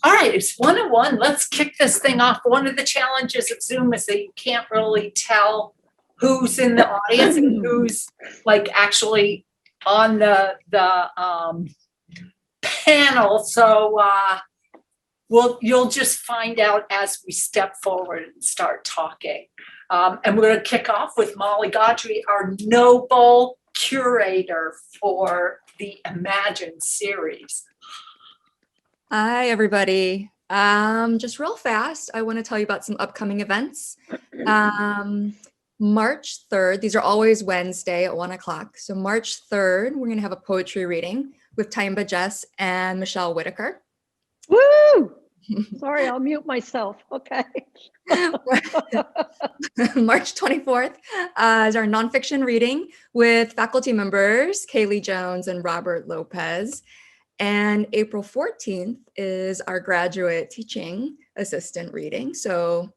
All right, it's 101. Let's kick this thing off. One of the challenges of Zoom is that you can't really tell who's in the audience and who's like actually on the panel. So you'll just find out as we step forward and start talking. And we're going to kick off with Molly Godry, our noble curator for the Imagine series. Hi, everybody. Just real fast, I want to tell you about some upcoming events. March 3rd, these are always Wednesday at 1 o'clock. So March 3rd, we're going to have a poetry reading with Tyamba Jess and Michelle Whitaker. Woo! Sorry, I'll mute myself. Okay. March 24th is our nonfiction reading with faculty members Kaylee Jones and Robert Lopez. And April 14th is our graduate teaching assistant reading. So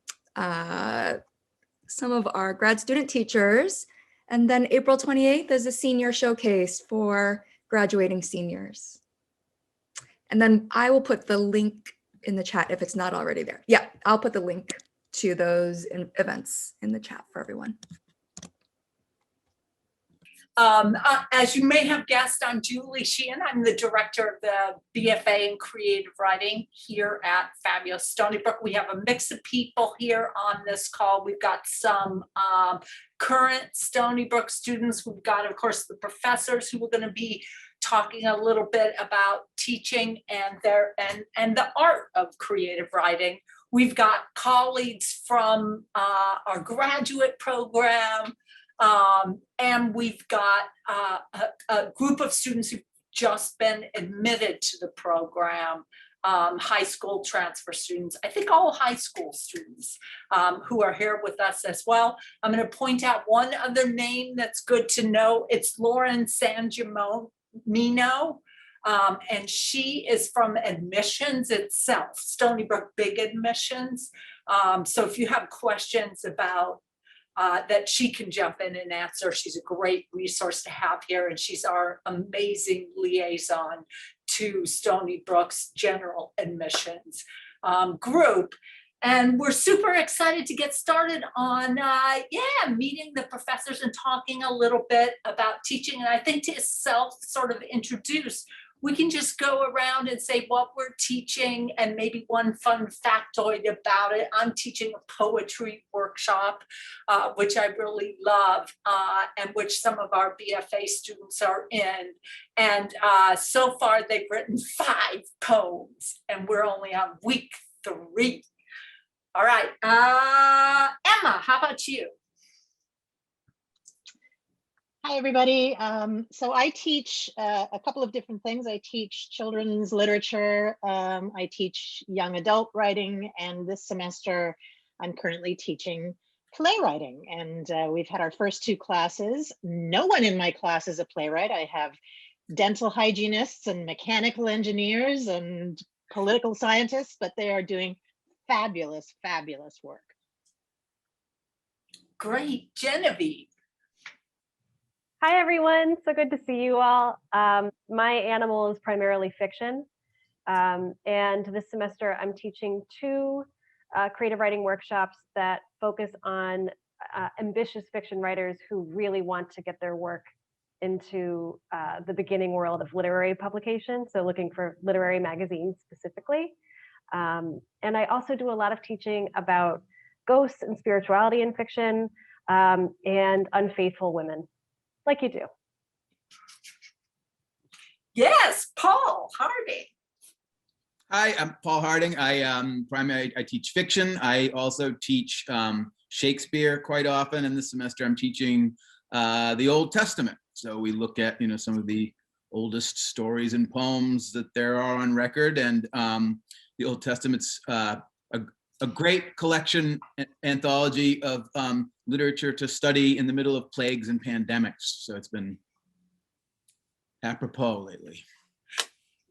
some of our grad student teachers. And then April 28th is a senior showcase for graduating seniors. And then I will put the link in the chat if it's not already there. Yeah, I'll put the link to those events in the chat for everyone. As you may have guessed, I'm Julie Sheehan. I'm the director of the BFA in Creative Writing here at Fabulous Stony Brook. We have a mix of people here on this call. We've got some current Stony Brook students. We've got, of course, the professors who are going to be talking a little bit about teaching and the art of creative writing. We've got colleagues from our graduate program. And we've got a group of students who've just been admitted to the program, high school transfer students, I think all high school students who are here with us as well. I'm going to point out one other name that's good to know. It's Lauren Sangiamino, and she is from admissions itself, Stony Brook Big Admissions. So if you have questions about that she can jump in and answer. She's a great resource to have here, and she's our amazing liaison to Stony Brook's general admissions group. And we're super excited to get started on, meeting the professors and talking a little bit about teaching. And I think to sort of introduce, we can just go around and say what we're teaching and maybe one fun factoid about it. I'm teaching a poetry workshop, which I really love, and which some of our BFA students are in. And so far they've written 5 poems and we're only on week 3. All right, Emma, how about you? Hi, everybody. So I teach a couple of different things. I teach children's literature. I teach young adult writing. And this semester, I'm currently teaching playwriting. And we've had our first 2 classes. No one in my class is a playwright. I have dental hygienists and mechanical engineers and political scientists, but they are doing fabulous, fabulous work. Great. Genevieve. Hi, everyone. So good to see you all. My animal is primarily fiction. And this semester, I'm teaching 2 creative writing workshops that focus on ambitious fiction writers who really want to get their work into the beginning world of literary publication. So looking for literary magazines specifically. And I also do a lot of teaching about ghosts and spirituality in fiction and unfaithful women. Like you do. Yes, Paul Harding. Hi, I'm Paul Harding. I teach fiction. I also teach Shakespeare quite often. And this semester I'm teaching the Old Testament. So we look at some of the oldest stories and poems that there are on record, and the Old Testament's a great collection anthology of literature to study in the middle of plagues and pandemics. So it's been apropos lately.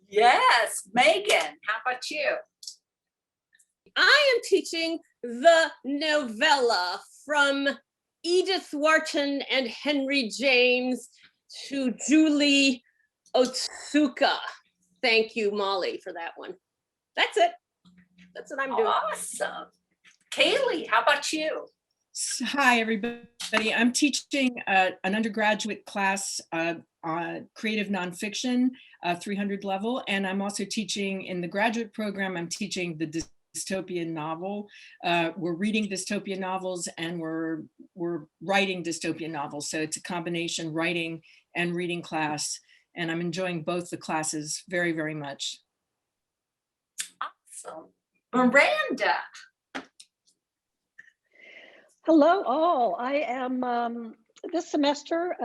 Yes, Megan, how about you? I am teaching the novella from Edith Wharton and Henry James to Julie Otsuka. Thank you, Molly, for that one. That's it. That's what I'm doing. Awesome. Kaylee, how about you? Hi, everybody. I'm teaching an undergraduate class on creative nonfiction, 300 level, and I'm also teaching in the graduate program. I'm teaching the dystopian novel. We're reading dystopian novels and we're writing dystopian novels. So it's a combination writing and reading class, and I'm enjoying both the classes very, very much. Awesome. Miranda. Hello, all. I am this semester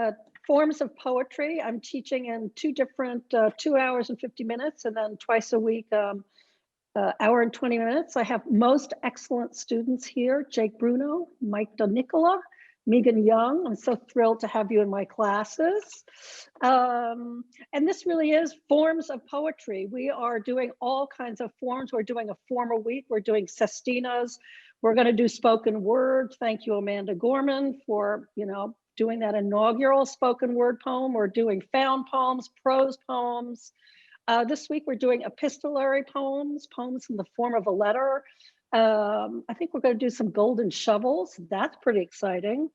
forms of poetry. I'm teaching in two different 2 hours and 50 minutes, and then twice a week, hour and 20 minutes. I have most excellent students here: Jake Bruno, Mike DeNicola, Megan Young. I'm so thrilled to have you in my classes. And this really is forms of poetry. We are doing all kinds of forms. We're doing a form a week. We're doing sestinas. We're going to do spoken word. Thank you, Amanda Gorman, for doing that inaugural spoken word poem. We're doing found poems, prose poems. This week we're doing epistolary poems, poems in the form of a letter. I think we're going to do some golden shovels. That's pretty exciting.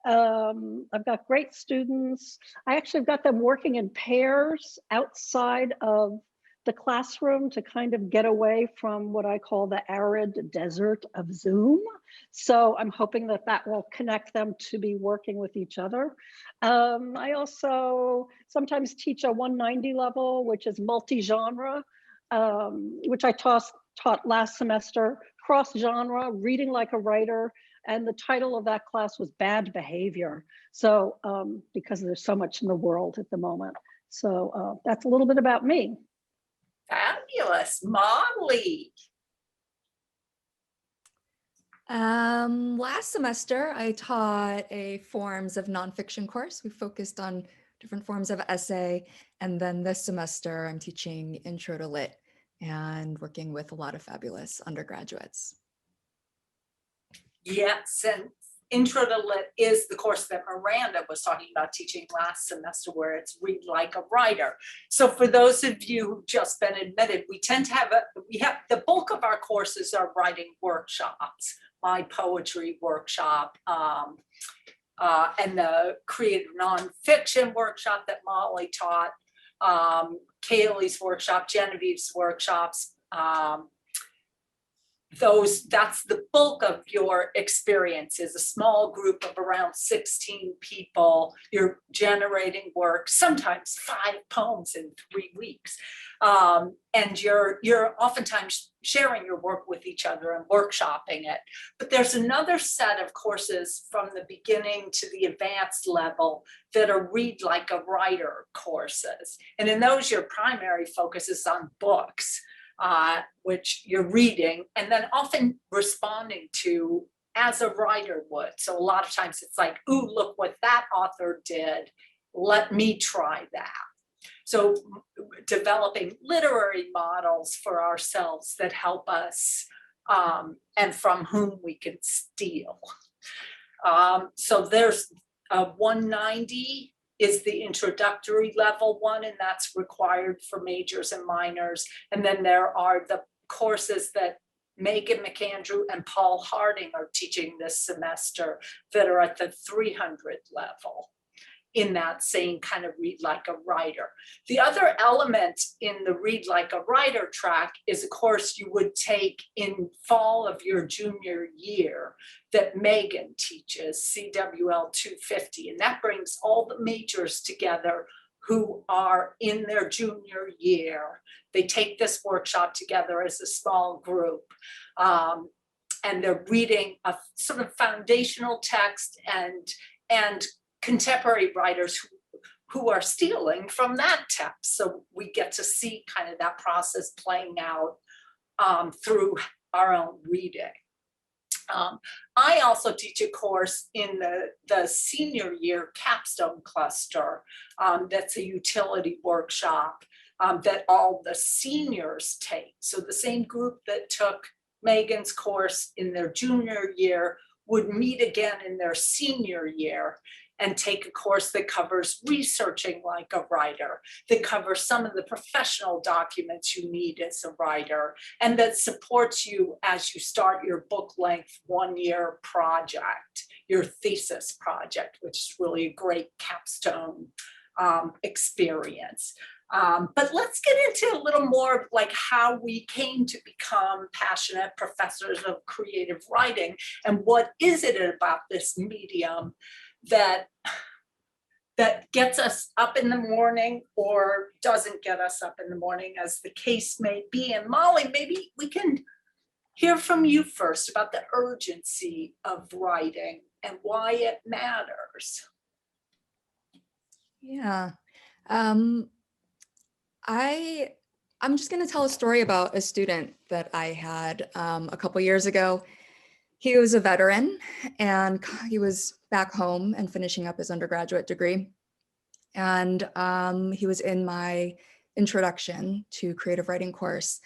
I've got great students. I actually got them working in pairs outside of the classroom to kind of get away from what I call the arid desert of Zoom. So I'm hoping that that will connect them to be working with each other. I also sometimes teach a 190 level, which is multi-genre, which I taught last semester, cross-genre, reading like a writer. And the title of that class was Bad Behavior. So because there's so much in the world at the moment. So that's a little bit about me. Fabulous. Molly. Last semester, I taught a forms of nonfiction course. We focused on different forms of essay. And then this semester, I'm teaching Intro to Lit and working with a lot of fabulous undergraduates. Yes, and Intro to Lit is the course that Miranda was talking about teaching last semester, where it's read like a writer. So for those of you who've just been admitted, we tend to have the bulk of our courses are writing workshops, my poetry workshop, and the creative nonfiction workshop that Molly taught, Kaylee's workshop, Genevieve's workshops. That's the bulk of your experience, is a small group of around 16 people. You're generating work, sometimes 5 poems in 3 weeks. And you're oftentimes sharing your work with each other and workshopping it. But there's another set of courses from the beginning to the advanced level that are read like a writer courses. And in those, your primary focus is on books, which you're reading and then often responding to as a writer would. So a lot of times it's like, ooh, look what that author did. Let me try that. So developing literary models for ourselves that help us and from whom we can steal. So there's a 190 is the introductory level one, and that's required for majors and minors. And then there are the courses that Megan McAndrew and Paul Harding are teaching this semester that are at the 300 level in that same kind of read like a writer. The other element in the read like a writer track is a course you would take in fall of your junior year that Megan teaches, CWL 250, and that brings all the majors together who are in their junior year. They take this workshop together as a small group, and they're reading a sort of foundational text and contemporary writers who are stealing from that text. So we get to see kind of that process playing out through our own reading. I also teach a course in the senior year capstone cluster that's a utility workshop that all the seniors take. So the same group that took Megan's course in their junior year would meet again in their senior year. and take a course that covers researching like a writer, that covers some of the professional documents you need as a writer, and that supports you as you start your book-length one-year project, your thesis project, which is really a great capstone experience. But let's get into a little more of like how we came to become passionate professors of creative writing, and what is it about this medium that gets us up in the morning or doesn't get us up in the morning, as the case may be. And Molly, maybe we can hear from you first about the urgency of writing and why it matters. Yeah. I'm just going to tell a story about a student that I had a couple years ago. He was a veteran and he was back home and finishing up his undergraduate degree. And he was in my introduction to creative writing course.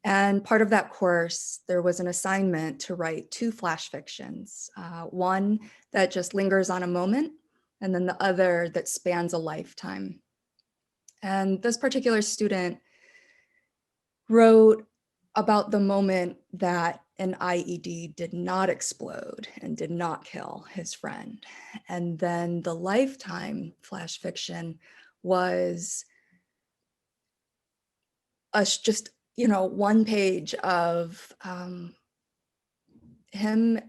And part of that course, there was an assignment to write 2 flash fictions, one that just lingers on a moment, and then the other that spans a lifetime. And this particular student wrote about the moment that an IED did not explode and did not kill his friend. And then the lifetime flash fiction was just, one page of him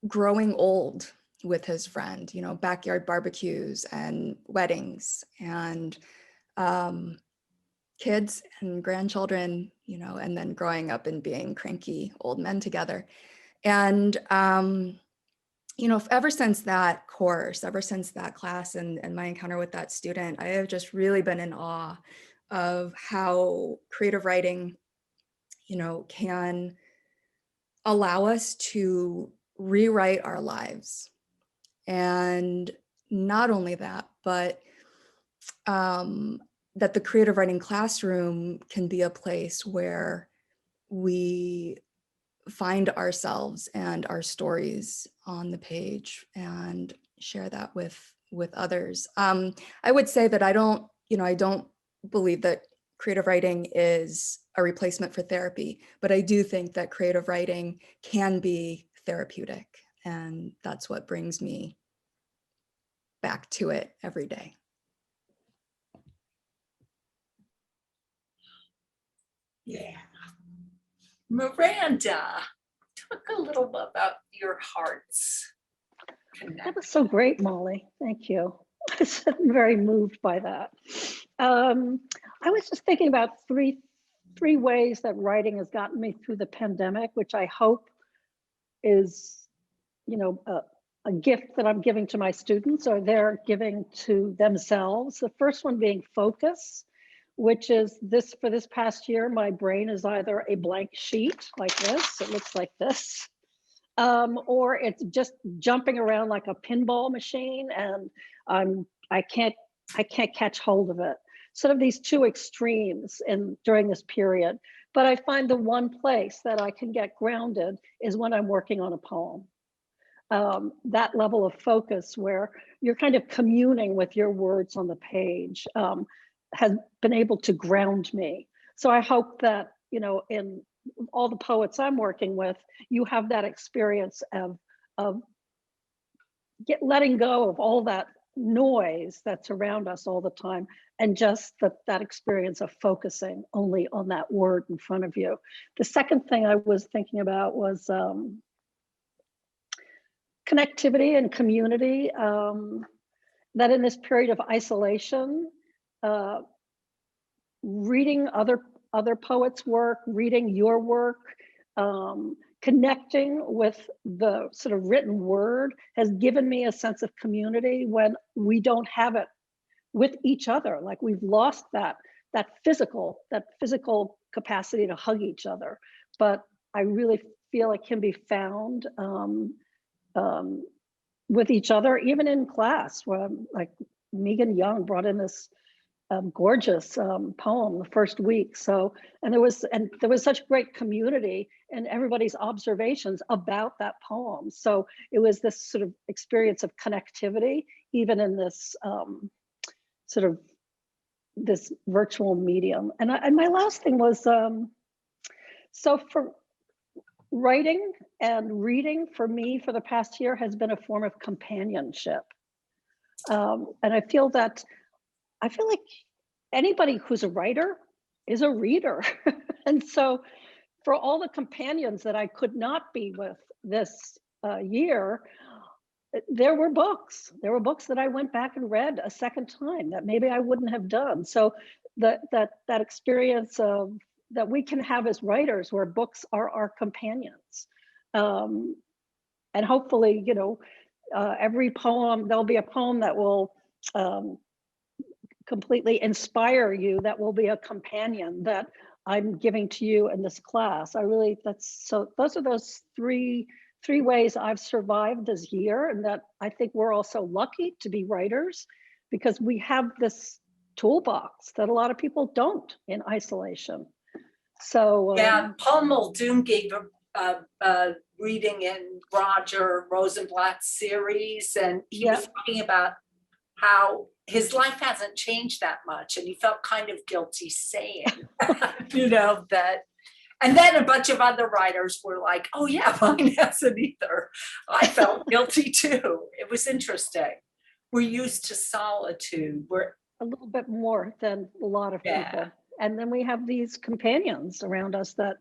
growing old with his friend, backyard barbecues and weddings and kids and grandchildren, and then growing up and being cranky old men together. And, ever since that course, ever since that class and my encounter with that student, I have just really been in awe of how creative writing, can allow us to rewrite our lives. And not only that, but that the creative writing classroom can be a place where we find ourselves and our stories on the page and share that with others. I would say that I don't believe that creative writing is a replacement for therapy, but I do think that creative writing can be therapeutic, and that's what brings me back to it every day. Yeah. Miranda, talk a little bit about your heart's connection. That was so great, Molly. Thank you. I'm very moved by that. I was just thinking about three ways that writing has gotten me through the pandemic, which I hope is, a gift that I'm giving to my students, or they're giving to themselves. The first one being focus, which is for this past year, my brain is either a blank sheet like this, it looks like this, or it's just jumping around like a pinball machine, and I can't catch hold of it. Sort of these two extremes during this period. But I find the one place that I can get grounded is when I'm working on a poem. That level of focus where you're kind of communing with your words on the page has been able to ground me. So I hope that, in all the poets I'm working with, you have that experience of letting go of all that noise that's around us all the time, and just that experience of focusing only on that word in front of you. The second thing I was thinking about was connectivity and community, that in this period of isolation, reading other poets' work, reading your work, connecting with the sort of written word has given me a sense of community when we don't have it with each other. Like we've lost that physical capacity to hug each other. But I really feel it can be found with each other, even in class, where like Megan Young brought in this gorgeous poem the first week. So, and there was such great community and everybody's observations about that poem. So it was this sort of experience of connectivity, even in this sort of this virtual medium. And my last thing was, so for writing and reading for me for the past year has been a form of companionship. And I feel like anybody who's a writer is a reader. And so for all the companions that I could not be with this year, there were books that I went back and read a second time that maybe I wouldn't have done. So that experience of that we can have as writers, where books are our companions. And hopefully, you know, every poem, there'll be a poem that will completely inspire you, that will be a companion that I'm giving to you in this class. Those are those three ways I've survived this year, and that I think we're also lucky to be writers because we have this toolbox that a lot of people don't in isolation. So yeah, Paul Muldoon gave a reading in Roger Rosenblatt's series, and he was talking about how his life hasn't changed that much, and he felt kind of guilty saying, you know, that. And then a bunch of other writers were like, oh yeah, mine hasn't either. I felt guilty too. It was interesting. We're used to solitude. We're a little bit more than a lot of people. And then we have these companions around us that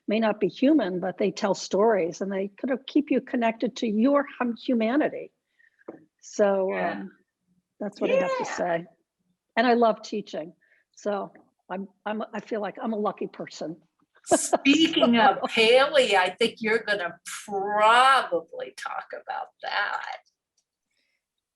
may not be human, but they tell stories and they kind of keep you connected to your humanity. So that's what I have to say. And I love teaching. So I feel like I'm a lucky person. Speaking of Haley, I think you're going to probably talk about that.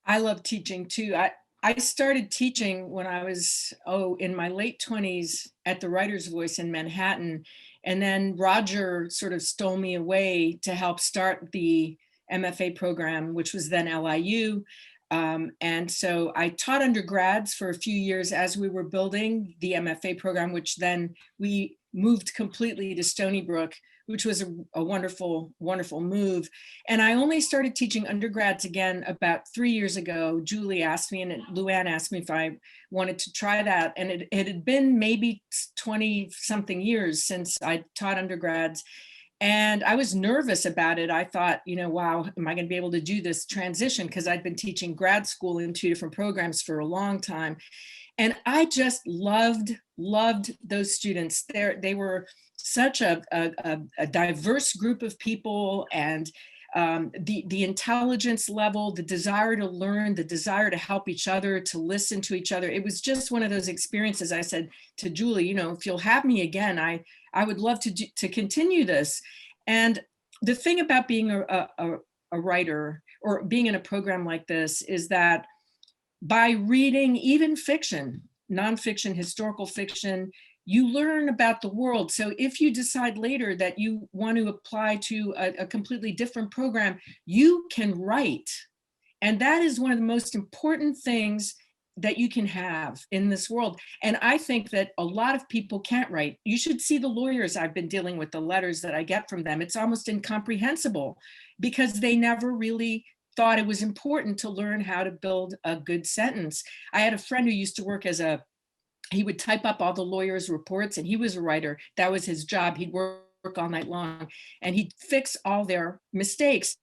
I love teaching too. I started teaching when I was, in my late 20s at the Writer's Voice in Manhattan. And then Roger sort of stole me away to help start the MFA program, which was then LIU. And so I taught undergrads for a few years as we were building the MFA program, which then we moved completely to Stony Brook, which was a wonderful, wonderful move. And I only started teaching undergrads again about 3 years ago. Julie asked me, and Luann asked me if I wanted to try that. And it had been maybe 20 something years since I taught undergrads. And I was nervous about it. I thought, you know, wow, am I going to be able to do this transition? Because I'd been teaching grad school in 2 different programs for a long time. And I just loved those students. They were such a diverse group of people, and the intelligence level, the desire to learn, the desire to help each other, to listen to each other. It was just one of those experiences. I said to Julie, you know, if you'll have me again, I would love to continue this. And the thing about being a writer or being in a program like this is that by reading even fiction, nonfiction, historical fiction, you learn about the world. So if you decide later that you want to apply to a completely different program, you can write. And that is one of the most important things that you can have in this world. And I think that a lot of people can't write. You should see the lawyers I've been dealing with, the letters that I get from them. It's almost incomprehensible because they never really thought it was important to learn how to build a good sentence. I had a friend who used to work he would type up all the lawyers' reports, and he was a writer. That was his job. He'd work all night long and he'd fix all their mistakes.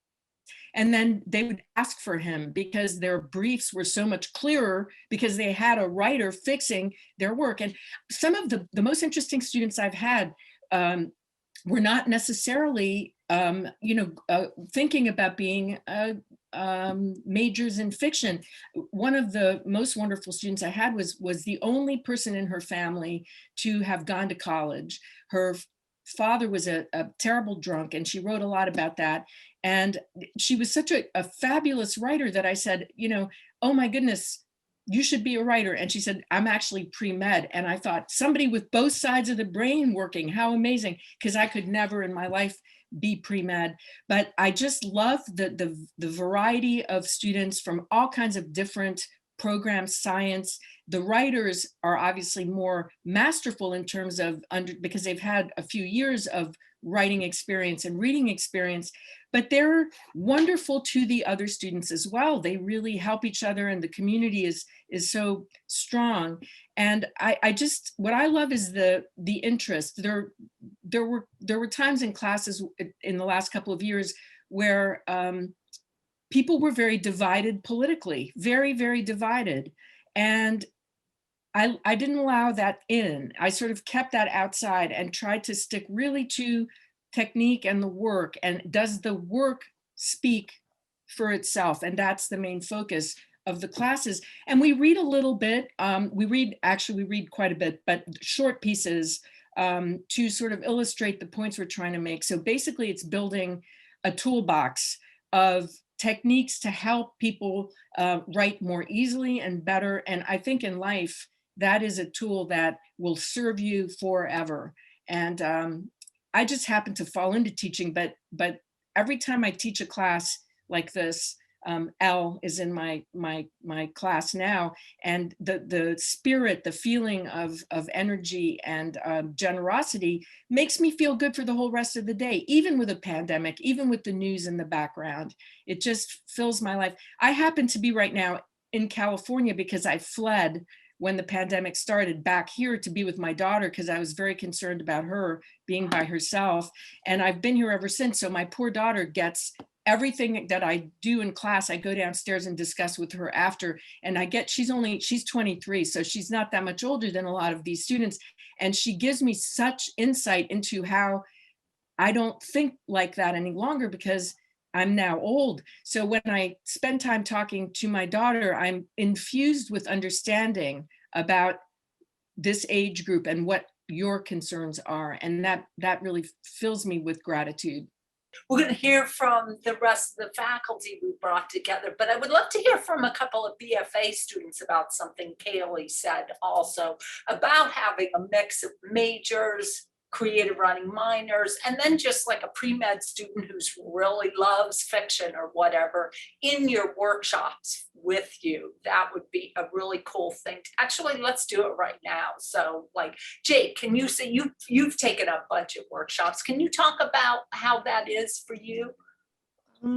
And then they would ask for him because their briefs were so much clearer because they had a writer fixing their work. And some of the most interesting students I've had were not necessarily thinking about being majors in fiction. One of the most wonderful students I had was the only person in her family to have gone to college. Her father was a terrible drunk, and she wrote a lot about that. And she was such a fabulous writer that I said, you know, oh my goodness, you should be a writer. And she said, I'm actually pre-med. And I thought, somebody with both sides of the brain working, how amazing, because I could never in my life be pre-med. But I just love the variety of students from all kinds of different program science. The writers are obviously more masterful in terms of because they've had a few years of writing experience and reading experience, but they're wonderful to the other students as well. They really help each other, and the community is so strong. And I just, what I love is the interest. There were times in classes in the last couple of years where people were very divided politically, very, very divided. And I didn't allow that in. I sort of kept that outside and tried to stick really to technique and the work. And does the work speak for itself? And that's the main focus of the classes. And we read a little bit. We read quite a bit, but short pieces to sort of illustrate the points we're trying to make. So basically it's building a toolbox of techniques to help people write more easily and better. And I think in life, that is a tool that will serve you forever. And I just happen to fall into teaching, but every time I teach a class like this, Elle is in my class now, and the spirit, the feeling of energy and generosity makes me feel good for the whole rest of the day, even with a pandemic, even with the news in the background. It just fills my life. I happen to be right now in California because I fled when the pandemic started back here to be with my daughter, because I was very concerned about her being by herself. And I've been here ever since. So my poor daughter gets everything that I do in class. I go downstairs and discuss with her after, and she's 23, so she's not that much older than a lot of these students. And she gives me such insight into how I don't think like that any longer because I'm now old. So when I spend time talking to my daughter, I'm infused with understanding about this age group and what your concerns are. And that really fills me with gratitude. We're going to hear from the rest of the faculty we brought together, but I would love to hear from a couple of BFA students about something Kaylee said also about having a mix of majors, creative writing minors, and then just like a pre-med student who's really loves fiction or whatever in your workshops with you. That would be a really cool thing. Actually, let's do it right now. So like, Jake, can you say you've taken a bunch of workshops. Can you talk about how that is for you?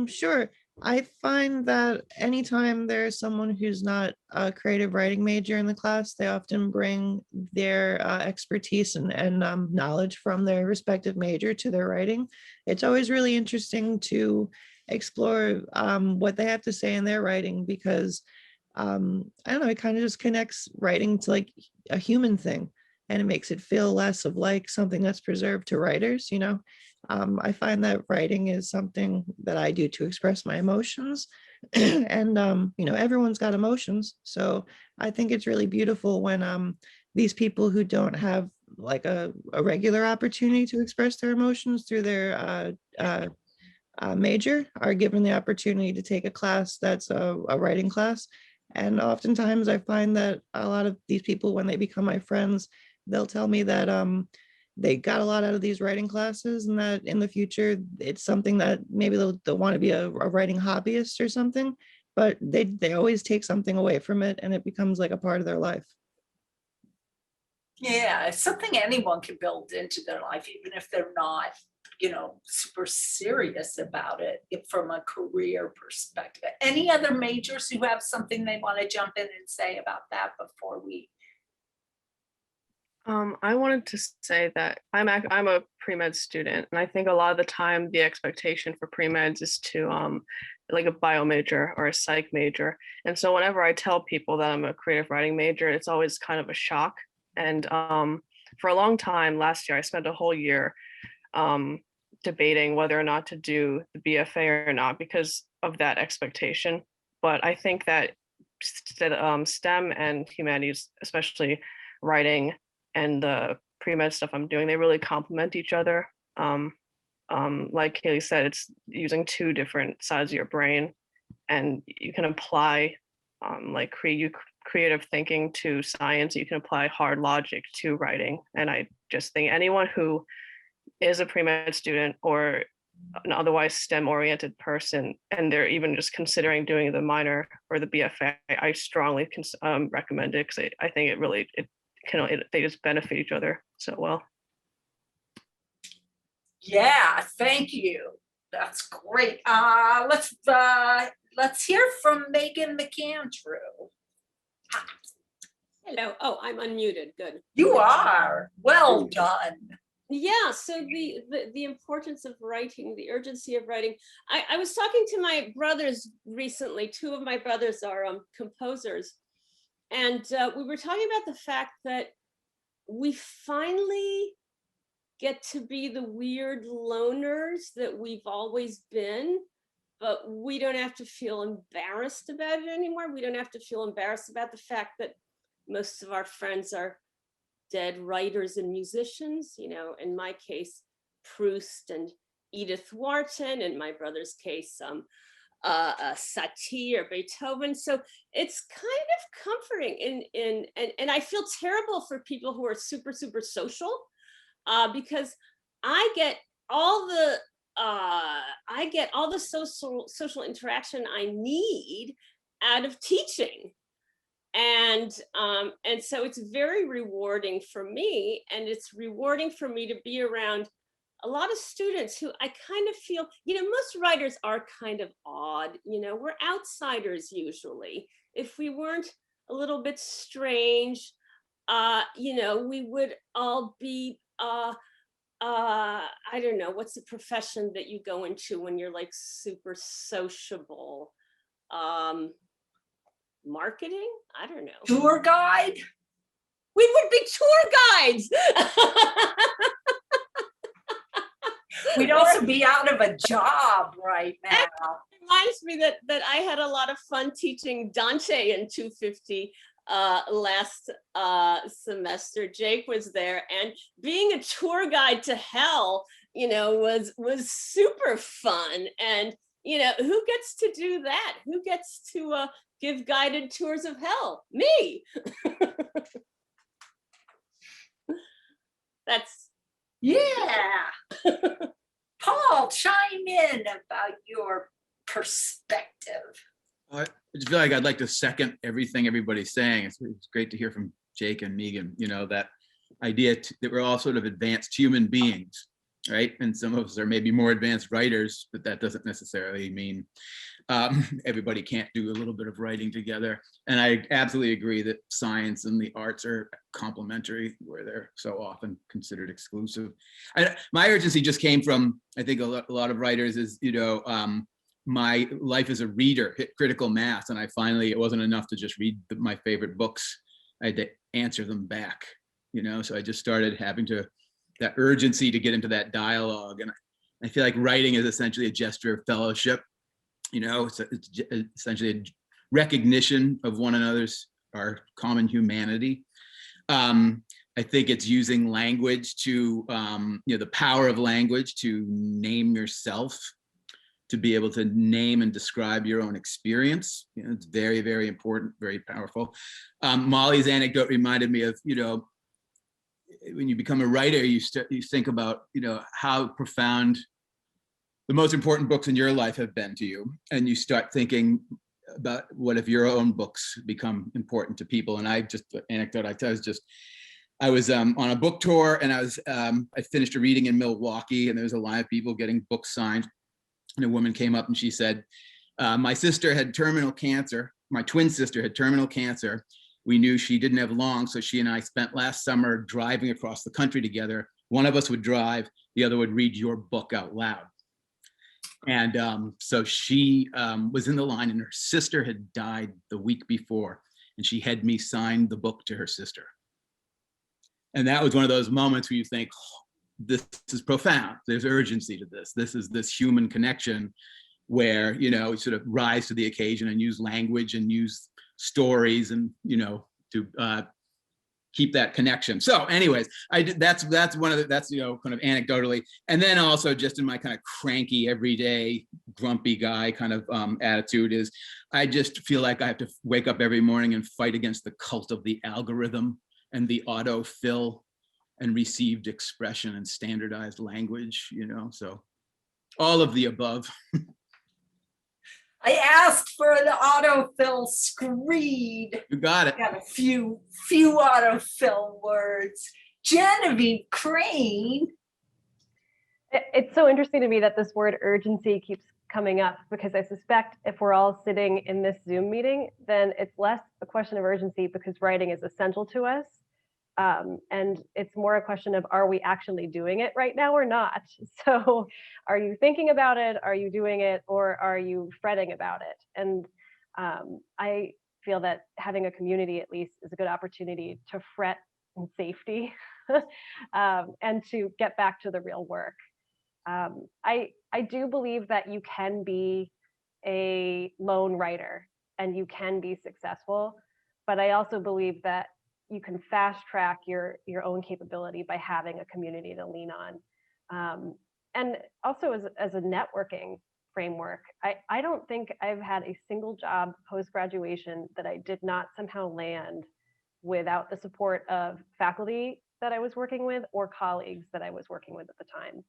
Sure. I find that anytime there's someone who's not a creative writing major in the class, they often bring their expertise and knowledge from their respective major to their writing. It's always really interesting to explore what they have to say in their writing because, I don't know, it kind of just connects writing to like a human thing, and it makes it feel less of like something that's preserved to writers, you know. I find that writing is something that I do to express my emotions. And, you know, everyone's got emotions. So I think it's really beautiful when these people who don't have like a regular opportunity to express their emotions through their major are given the opportunity to take a class that's a writing class. And oftentimes I find that a lot of these people, when they become my friends, they'll tell me that they got a lot out of these writing classes and that in the future, it's something that maybe they'll want to be a writing hobbyist or something, but they always take something away from it and it becomes like a part of their life. Yeah, it's something anyone can build into their life, even if they're not, you know, super serious about it from a career perspective. Any other majors who have something they want to jump in and say about that before we? I wanted to say that I'm a pre-med student, and I think a lot of the time the expectation for pre-meds is to like a bio major or a psych major. And so whenever I tell people that I'm a creative writing major, it's always kind of a shock. And for a long time last year, I spent a whole year debating whether or not to do the BFA or not because of that expectation. But I think that STEM and humanities, especially writing and the pre-med stuff I'm doing, they really complement each other. Like Kaylee said, it's using two different sides of your brain, and you can apply like creative thinking to science. You can apply hard logic to writing. And I just think anyone who is a pre-med student or an otherwise STEM-oriented person, and they're even just considering doing the minor or the BFA, I strongly recommend it, because I think they just benefit each other so well. Yeah, thank you. That's great. Let's hear from Megan McAndrew. Hello. Oh, I'm unmuted. Good. You are. Well done. Yeah. So the importance of writing, the urgency of writing. I was talking to my brothers recently. Two of my brothers are composers, and we were talking about the fact that we finally get to be the weird loners that we've always been, but we don't have to feel embarrassed about it anymore. We don't have to feel embarrassed about the fact that most of our friends are dead writers and musicians. You know, in my case, Proust and Edith Wharton, in my brother's case, Satie or Beethoven. So it's kind of comforting, and I feel terrible for people who are super social, because I get all the social interaction I need out of teaching. And so it's very rewarding for me, and it's rewarding for me to be around a lot of students who I kind of feel, you know, most writers are kind of odd, you know, we're outsiders usually. If we weren't a little bit strange, you know, we would all be, I don't know, what's the profession that you go into when you're like super sociable? Marketing? I don't know. Tour guide? We would be tour guides. We'd also be out of a job right now. Reminds me that I had a lot of fun teaching Dante in 250 last semester. Jake was there, and being a tour guide to hell, you know, was super fun. And you know, who gets to do that? Who gets to give guided tours of hell? Me. That's yeah. Paul, chime in about your perspective. I just feel like I'd like to second everything everybody's saying. It's great to hear from Jake and Megan, you know, that idea that we're all sort of advanced human beings, right? And some of us are maybe more advanced writers, but that doesn't necessarily mean everybody can't do a little bit of writing together. And I absolutely agree that science and the arts are complementary, where they're so often considered exclusive. My urgency just came from, I think a lot of writers is, you know, my life as a reader hit critical mass, and it wasn't enough to just read my favorite books. I had to answer them back, you know, so I just started having that urgency to get into that dialogue. And I feel like writing is essentially a gesture of fellowship. You know, it's essentially a recognition of one another's, our common humanity. I think it's using language to, you know, the power of language to name yourself, to be able to name and describe your own experience. You know, it's very, very important, very powerful. Molly's anecdote reminded me of, you know, when you become a writer, you think about, you know, how profound the most important books in your life have been to you. And you start thinking about what if your own books become important to people. And the anecdote I was on a book tour, and I finished a reading in Milwaukee, and there was a line of people getting books signed. And a woman came up and she said, my sister had terminal cancer. My twin sister had terminal cancer. We knew she didn't have long, so she and I spent last summer driving across the country together. One of us would drive, the other would read your book out loud. And so she was in the line, and her sister had died the week before, and she had me sign the book to her sister. And that was one of those moments where you think, oh, this is profound. There's urgency to this. This is this human connection where, you know, sort of rise to the occasion and use language and use stories and, you know, to keep that connection. So anyways, that's you know, kind of anecdotally. And then also just in my kind of cranky, everyday, grumpy guy kind of attitude is, I just feel like I have to wake up every morning and fight against the cult of the algorithm and the autofill and received expression and standardized language, you know, so All of the above. I asked for the autofill screed. You got it. Got a few autofill words. Genevieve Crane. It's so interesting to me that this word urgency keeps coming up, because I suspect if we're all sitting in this Zoom meeting, then it's less a question of urgency because writing is essential to us. And it's more a question of, are we actually doing it right now or not? So are you thinking about it? Are you doing it? Or are you fretting about it? And I feel that having a community at least is a good opportunity to fret in safety and to get back to the real work. I do believe that you can be a lone writer and you can be successful, but I also believe that you can fast track your own capability by having a community to lean on. And also as a networking framework, I don't think I've had a single job post-graduation that I did not somehow land without the support of faculty that I was working with or colleagues that I was working with at the time.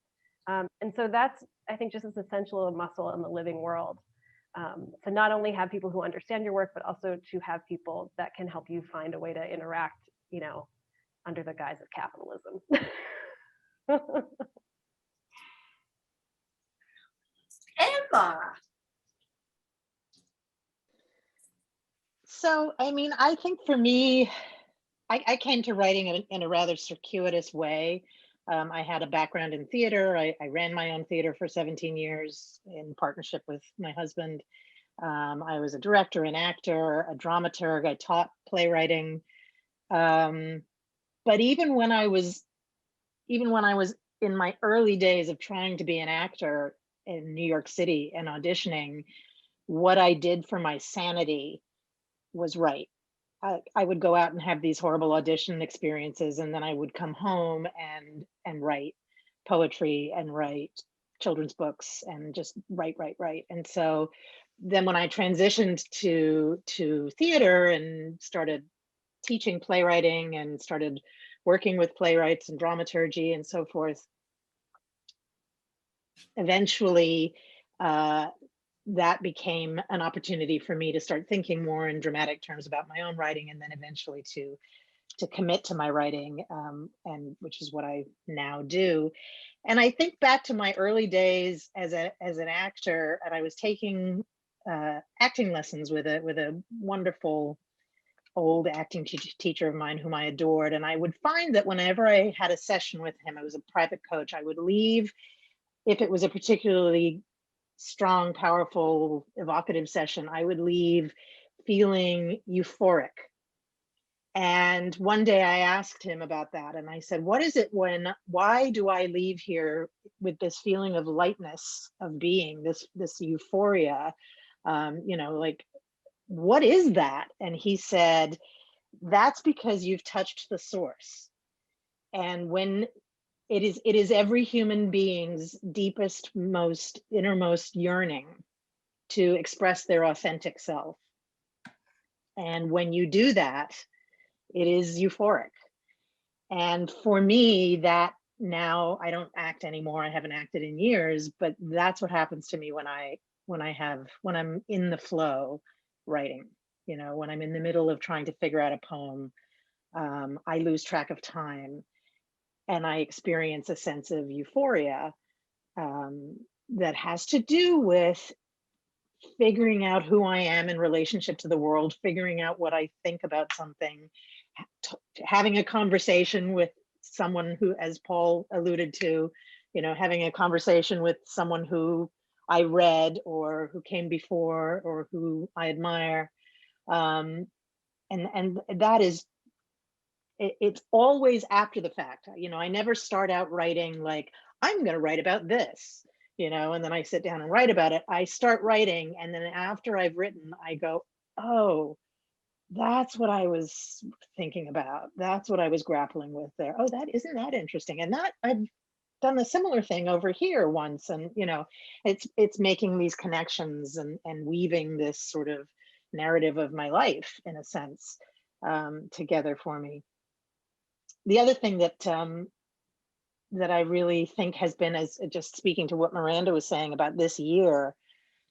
And so that's, I think, just as essential a muscle in the living world. To not only have people who understand your work, but also to have people that can help you find a way to interact, you know, under the guise of capitalism. Emma. So, I mean, I think for me, I came to writing in a rather circuitous way. I had a background in theater. I ran my own theater for 17 years in partnership with my husband. I was a director, an actor, a dramaturg. I taught playwriting. But even when I was in my early days of trying to be an actor in New York City and auditioning, what I did for my sanity was write. I would go out and have these horrible audition experiences, and then I would come home and write poetry and write children's books and just write. And so then when I transitioned to theater and started teaching playwriting and started working with playwrights and dramaturgy and so forth, eventually that became an opportunity for me to start thinking more in dramatic terms about my own writing, and then eventually to commit to my writing, and which is what I now do. And I think back to my early days as an actor, and I was taking acting lessons with a wonderful old acting teacher of mine whom I adored. And I would find that whenever I had a session with him, I was a private coach, I would leave, if it was a particularly strong, powerful, evocative session, I would leave feeling euphoric. And one day I asked him about that, and I said, what is it why do I leave here with this feeling of lightness of being, this euphoria? You know, like, what is that? And he said, that's because you've touched the source. And when it is every human being's deepest, most innermost yearning to express their authentic self. And when you do that, it is euphoric. And for me, that, now I don't act anymore. I haven't acted in years, but that's what happens to me when I'm in the flow writing. You know, when I'm in the middle of trying to figure out a poem, I lose track of time. And I experience a sense of euphoria that has to do with figuring out who I am in relationship to the world, figuring out what I think about something, having a conversation with someone who, as Paul alluded to, you know, having a conversation with someone who I read or who came before or who I admire. And that is, it's always after the fact. You know, I never start out writing like, I'm going to write about this, you know, and then I sit down and write about it. I start writing, and then after I've written, I go, oh, that's what I was thinking about. That's what I was grappling with there. Oh, isn't that interesting? And that I've done a similar thing over here once. And, you know, it's making these connections and weaving this sort of narrative of my life, in a sense, together for me. The other thing that that I really think has been, as just speaking to what Miranda was saying about this year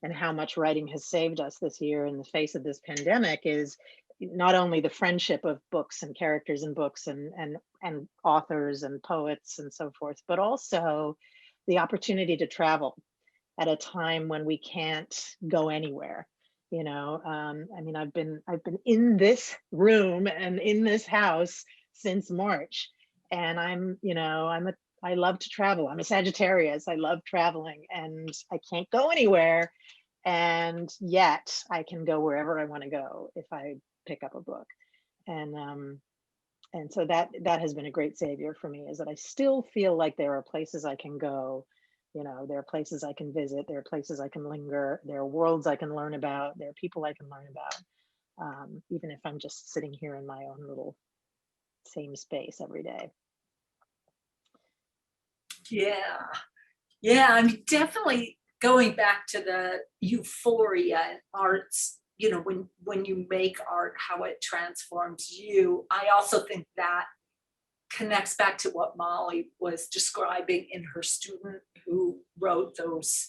and how much writing has saved us this year in the face of this pandemic, is not only the friendship of books and characters in books and authors and poets and so forth, but also the opportunity to travel at a time when we can't go anywhere. You know, I mean, I've been in this room and in this house since March, and I love to travel. I'm a Sagittarius. I love traveling, and I can't go anywhere. And yet I can go wherever I want to go if I pick up a book. And so that has been a great savior for me, is that I still feel like there are places I can go. You know, there are places I can visit, there are places I can linger, there are worlds I can learn about, there are people I can learn about, even if I'm just sitting here in my own little same space every day. Yeah, I mean, definitely going back to the euphoria in arts, you know, when you make art, how it transforms you. I also think that connects back to what Molly was describing in her student who wrote those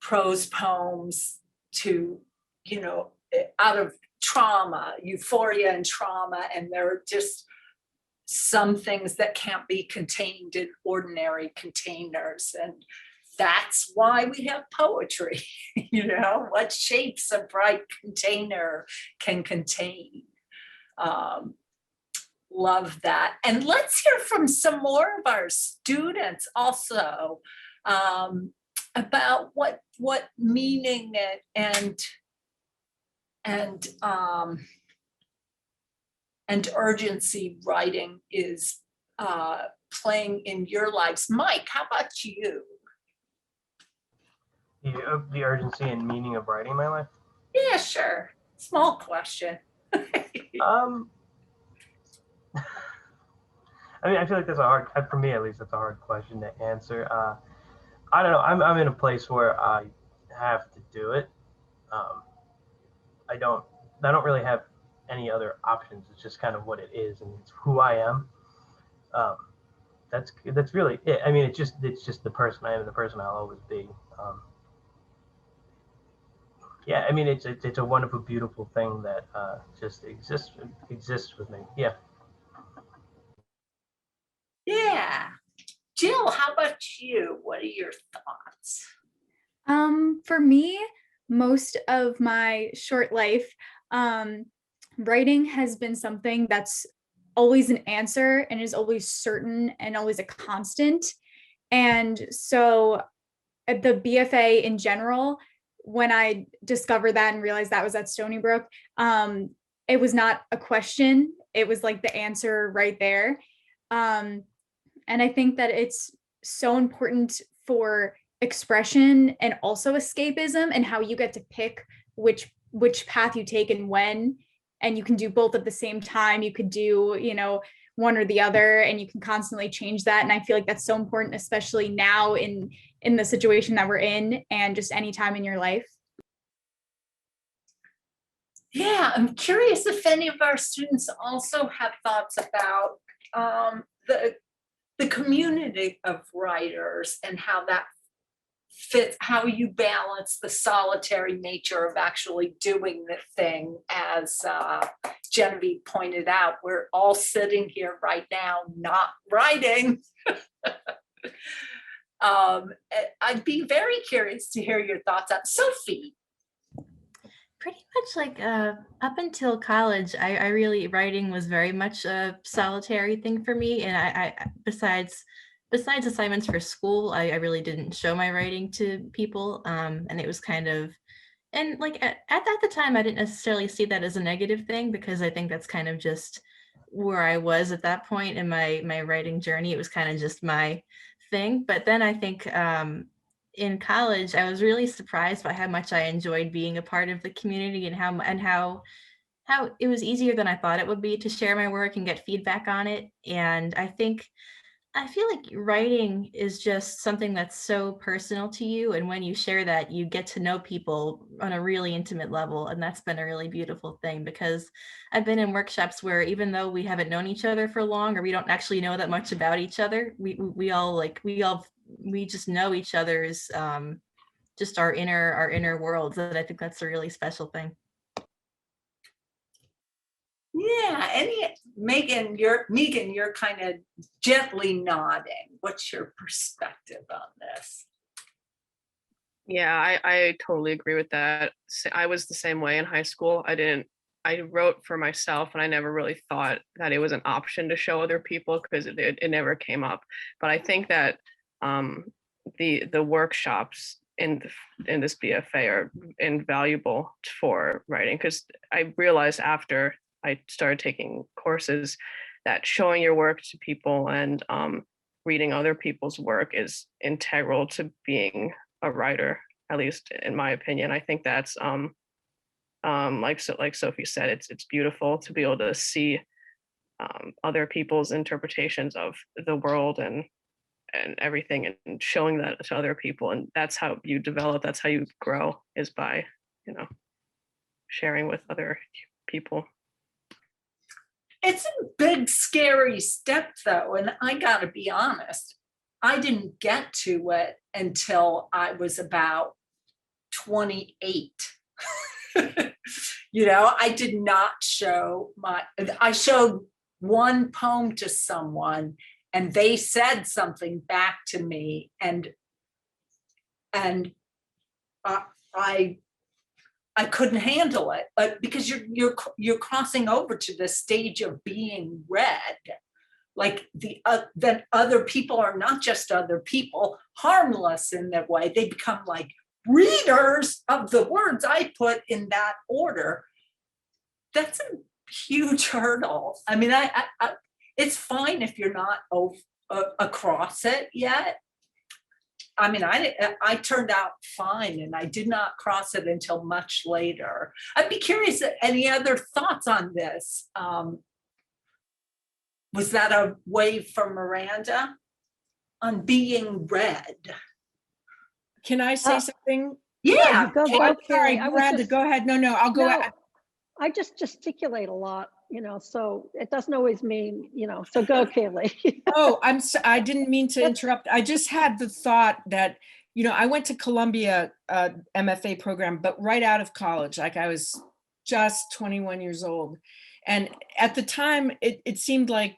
prose poems to, you know, out of trauma, euphoria and trauma, and they're just some things that can't be contained in ordinary containers. And that's why we have poetry. You know, what shapes a bright container can contain. Love that. And let's hear from some more of our students also, about what meaning and urgency writing is playing in your lives. Mike, how about you? The urgency and meaning of writing in my life? Yeah, sure. Small question. I mean, I feel like that's a hard, for me at least, that's a hard question to answer. I don't know. I'm in a place where I have to do it. I don't really have any other options. It's just kind of what it is, and it's who I am. That's really it. I mean, it's just the person I am and the person I'll always be. Yeah, I mean, it's a wonderful, beautiful thing that just exists with me. Yeah. Yeah. Jill, how about you? What are your thoughts? For me, most of my short life, writing has been something that's always an answer and is always certain and always a constant. And so at the BFA in general, when I discovered that and realized that was at Stony Brook, it was not a question. It was like the answer right there. And I think that it's so important for expression and also escapism, and how you get to pick which path you take and when, and you can do both at the same time. You could do, you know, one or the other, and you can constantly change that. And I feel like that's so important, especially now in the situation that we're in, and just any time in your life. Yeah, I'm curious if any of our students also have thoughts about the community of writers and how that fits, how you balance the solitary nature of actually doing the thing. As Genevieve pointed out, we're all sitting here right now not writing. I'd be very curious to hear your thoughts on Sophie. Pretty much like up until college, I really, writing was very much a solitary thing for me. And I besides assignments for school, I really didn't show my writing to people. And it was kind of, and like at the time, I didn't necessarily see that as a negative thing, because I think that's kind of just where I was at that point in my writing journey. It was kind of just my thing. But then I think in college, I was really surprised by how much I enjoyed being a part of the community, and how it was easier than I thought it would be to share my work and get feedback on it. And I think I feel like writing is just something that's so personal to you. And when you share that, you get to know people on a really intimate level. And that's been a really beautiful thing, because I've been in workshops where even though we haven't known each other for long, or we don't actually know that much about each other, we just know each other's just our inner worlds. And I think that's a really special thing. Yeah, Megan, you're kind of gently nodding. What's your perspective on this? Yeah, I totally agree with that. I was the same way in high school. I wrote for myself, and I never really thought that it was an option to show other people, because it never came up. But I think that the workshops in this BFA are invaluable for writing, because I realized after I started taking courses that showing your work to people and reading other people's work is integral to being a writer, at least in my opinion. I think that's like Sophie said, it's beautiful to be able to see other people's interpretations of the world and everything, and showing that to other people. And that's how you develop, that's how you grow, is by, sharing with other people. It's a big, scary step, though. And I got to be honest, I didn't get to it until I was about 28. I did not I showed one poem to someone, and they said something back to me, and I couldn't handle it, but because you're crossing over to the stage of being read, like then other people are not just other people, harmless in that way. They become like readers of the words I put in that order. That's a huge hurdle. I mean, it's fine if you're not across it yet. I mean, I turned out fine, and I did not cross it until much later. I'd be curious, any other thoughts on this? Was that a wave from Miranda on being read? Can I say something? Yeah. Go, Sorry, Kaylee. Miranda, go ahead. No, I'll go. I just gesticulate a lot, so it doesn't always mean, so go, Kaylee. Oh, I didn't mean to interrupt. I just had the thought that, I went to Columbia MFA program, but right out of college, like I was just 21 years old. And at the time, it seemed like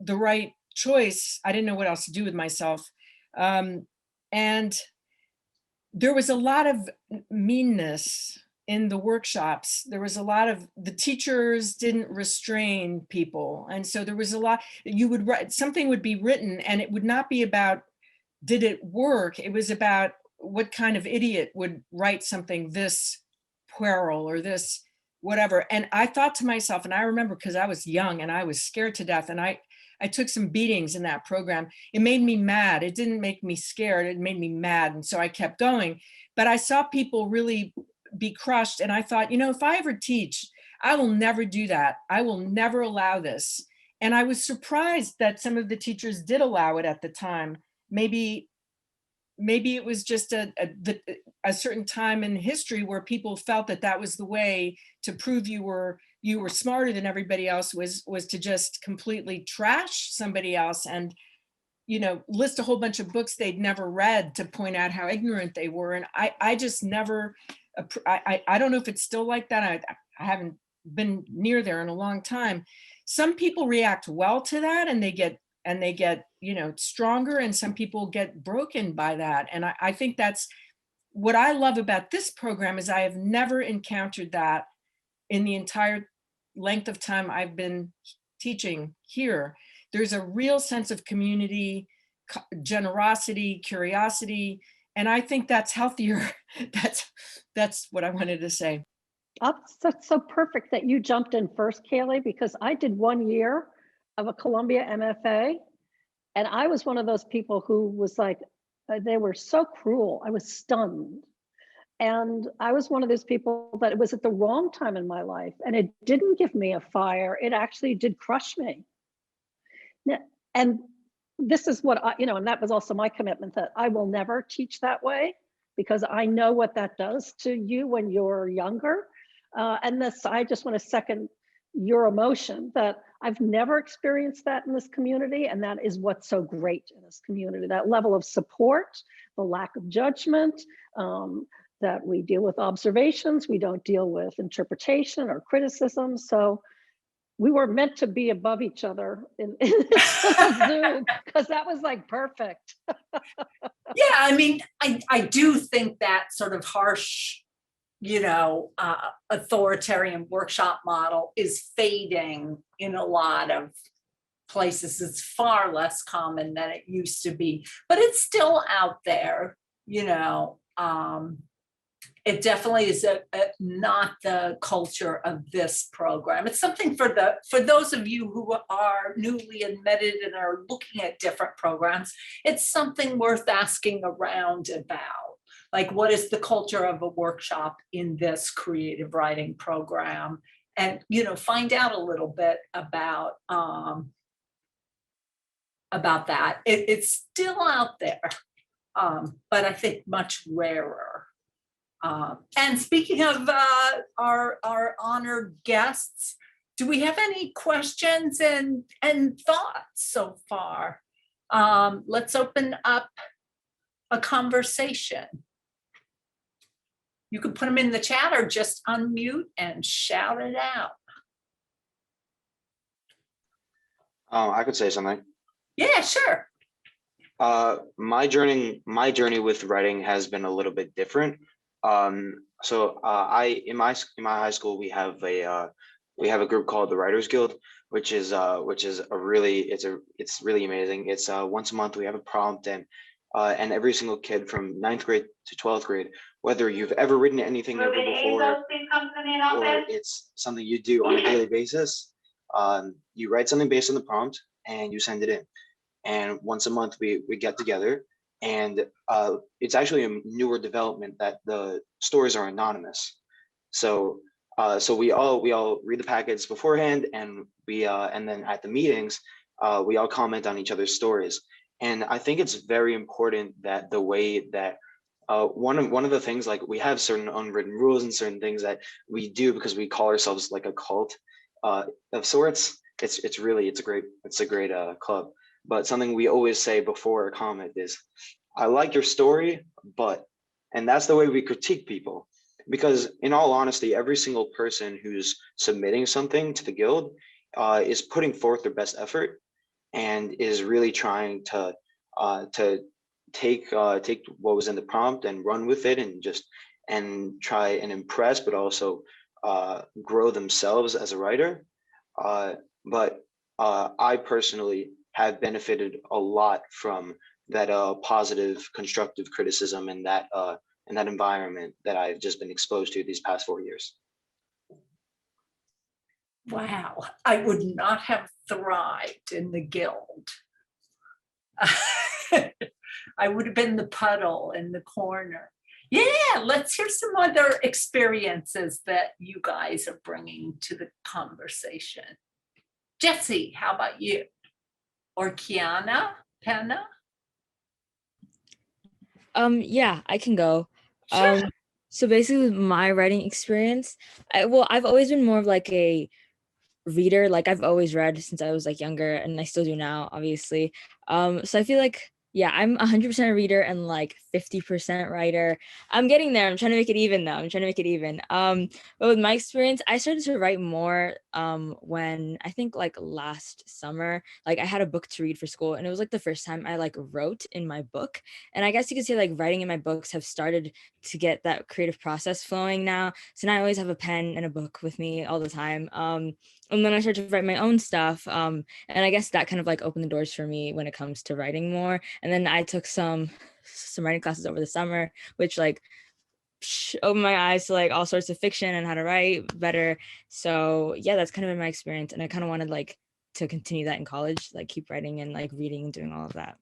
the right choice. I didn't know what else to do with myself. And there was a lot of meanness in the workshops. There was a lot of, the teachers didn't restrain people. And so there was a lot, you would write, something would be written, and it would not be about, did it work? It was about what kind of idiot would write something this puerile or this whatever. And I thought to myself, and I remember because I was young and I was scared to death, and I took some beatings in that program. It made me mad. It didn't make me scared. It made me mad. And so I kept going. But I saw people really be crushed. And I thought, if I ever teach, I will never do that. I will never allow this. And I was surprised that some of the teachers did allow it at the time. Maybe it was just a certain time in history where people felt that was the way to prove you were smarter than everybody else, was to just completely trash somebody else and list a whole bunch of books they'd never read to point out how ignorant they were. And I just never, I don't know if it's still like that. I haven't been near there in a long time. Some people react well to that, and they get stronger, and some people get broken by that. And I think that's what I love about this program, is I have never encountered that in the entire length of time I've been teaching here. There's a real sense of community, generosity, curiosity, and I think that's healthier. That's what I wanted to say. That's so perfect that you jumped in first, Kaylee, because I did 1 year of a Columbia MFA, and I was one of those people who was like, they were so cruel. I was stunned. And I was one of those people that it was at the wrong time in my life, and it didn't give me a fire. It actually did crush me. And this is what I, and that was also my commitment, that I will never teach that way, because I know what that does to you when you're younger. And this, I just want to second your emotion that I've never experienced that in this community. And that is what's so great in this community, that level of support, the lack of judgment, that we deal with observations, we don't deal with interpretation or criticism. So we were meant to be above each other in this little Zoom, because that was like perfect. Yeah, I mean, I do think that sort of harsh, authoritarian workshop model is fading in a lot of places. It's far less common than it used to be, but it's still out there, it definitely is not the culture of this program. It's something for those of you who are newly admitted and are looking at different programs, it's something worth asking around about. Like, what is the culture of a workshop in this creative writing program? And, find out a little bit about that. It's still out there, but I think much rarer. And speaking of our honored guests, do we have any questions and thoughts so far? Let's open up a conversation. You can put them in the chat or just unmute and shout it out. I could say something. Yeah, sure. My journey with writing has been a little bit different. I in my high school we have a group called the Writers Guild, which is really amazing. It's once a month we have a prompt, and every single kid from 9th grade to 12th grade, whether you've ever written anything ever before or it's something you do on a daily basis, you write something based on the prompt and you send it in. And once a month we get together, and it's actually a newer development that the stories are anonymous. So we all read the packets beforehand, and and then at the meetings we all comment on each other's stories. And I think it's very important that the way that one of the things, like, we have certain unwritten rules and certain things that we do because we call ourselves like a cult of sorts. It's a great club. But something we always say before a comment is, I like your story, but, and that's the way we critique people. Because in all honesty, every single person who's submitting something to the guild is putting forth their best effort and is really trying to take what was in the prompt and run with it and try and impress, but also grow themselves as a writer. But I personally have benefited a lot from that positive, constructive criticism and that environment that I've just been exposed to these past 4 years. Wow, I would not have thrived in the guild. I would have been the puddle in the corner. Yeah, let's hear some other experiences that you guys are bringing to the conversation. Jessie, how about you? Or Kiana, Penna? Yeah, I can go. Sure. So basically with my writing experience, I've always been more of like a reader. Like, I've always read since I was like younger, and I still do now, obviously. So I feel like, yeah, I'm 100% a reader and like 50% writer. I'm getting there. I'm trying to make it even though. But with my experience, I started to write more when I think like last summer. Like, I had a book to read for school, and it was like the first time I like wrote in my book. And I guess you could say like writing in my books have started to get that creative process flowing now. So now I always have a pen and a book with me all the time. And then I started to write my own stuff. And I guess that kind of like opened the doors for me when it comes to writing more. And then I took some writing classes over the summer, which like opened my eyes to like all sorts of fiction and how to write better. So yeah, that's kind of been my experience. And I kind of wanted like to continue that in college, like keep writing and like reading and doing all of that.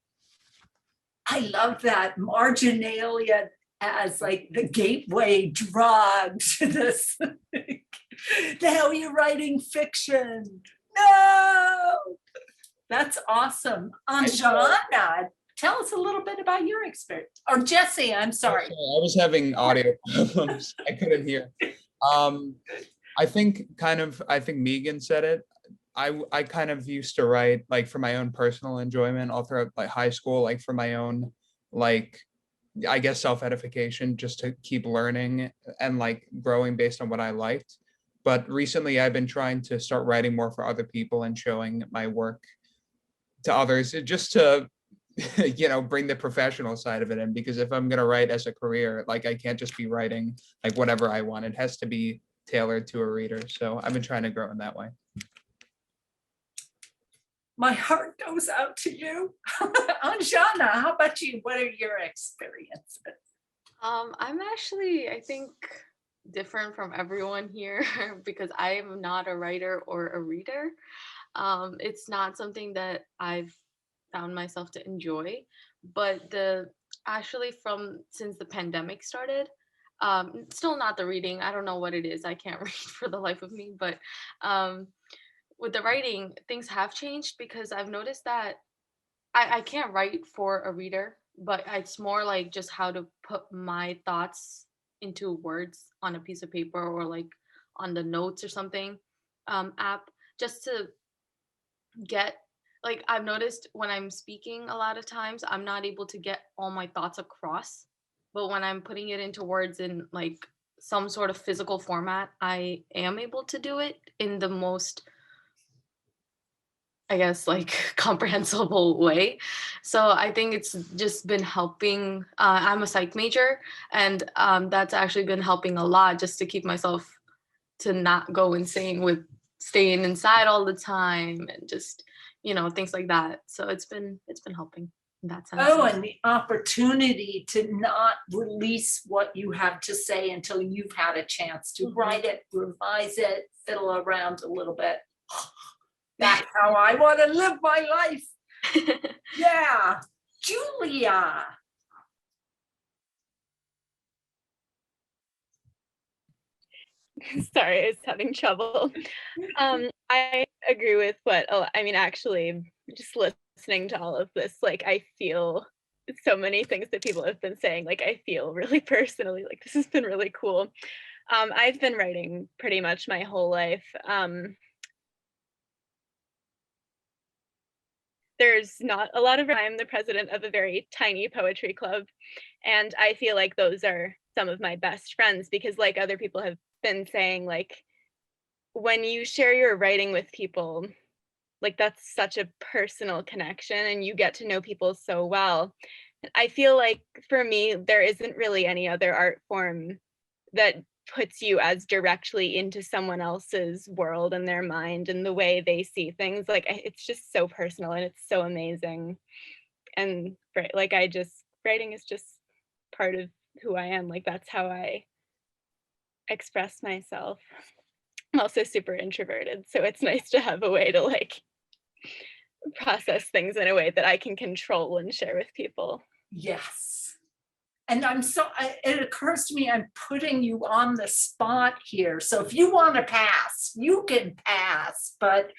I love that marginalia as like the gateway drug to this. Now you're writing fiction. No. That's awesome. Anjana, tell us a little bit about your experience. Or Jesse, I'm sorry. I was having audio problems. I couldn't hear. I think Megan said it. I kind of used to write like for my own personal enjoyment all throughout like high school, like for my own, like, I guess self-edification, just to keep learning and like growing based on what I liked. But recently I've been trying to start writing more for other people and showing my work to others, just to bring the professional side of it in, because if I'm going to write as a career, like I can't just be writing like whatever I want. It has to be tailored to a reader. So I've been trying to grow in that way. My heart goes out to you. Anjana, how about you? What are your experiences? I'm actually, I think, different from everyone here because I am not a writer or a reader. It's not something that I've found myself to enjoy, but since the pandemic started, still not the reading. I don't know what it is. I can't read for the life of me, but with the writing, things have changed because I've noticed that I can't write for a reader, but it's more like just how to put my thoughts into words on a piece of paper or like on the notes or something app, just to get, like, I've noticed when I'm speaking a lot of times I'm not able to get all my thoughts across, but when I'm putting it into words in like some sort of physical format, I am able to do it in the most, I guess, like comprehensible way. So I think it's just been helping. I'm a psych major, and that's actually been helping a lot just to keep myself to not go insane with staying inside all the time and just, things like that. So it's been helping in that sense. Oh, and the opportunity to not release what you have to say until you've had a chance to write it, revise it, fiddle around a little bit. That's how I want to live my life. Yeah. Julia. Sorry, I was having trouble. I agree with actually, just listening to all of this, like, I feel so many things that people have been saying. Like, I feel really personally, like, this has been really cool. I've been writing pretty much my whole life. There's not a lot of, I'm the president of a very tiny poetry club, and I feel like those are some of my best friends because, like other people have been saying, like, when you share your writing with people, like, that's such a personal connection and you get to know people so well. I feel like for me, there isn't really any other art form that puts you as directly into someone else's world and their mind and the way they see things. Like, it's just so personal and it's so amazing. And like, writing is just part of who I am. Like, that's how I express myself. I'm also super introverted, so it's nice to have a way to like process things in a way that I can control and share with people. Yes. And it occurs to me, I'm putting you on the spot here. So if you want to pass, you can pass, but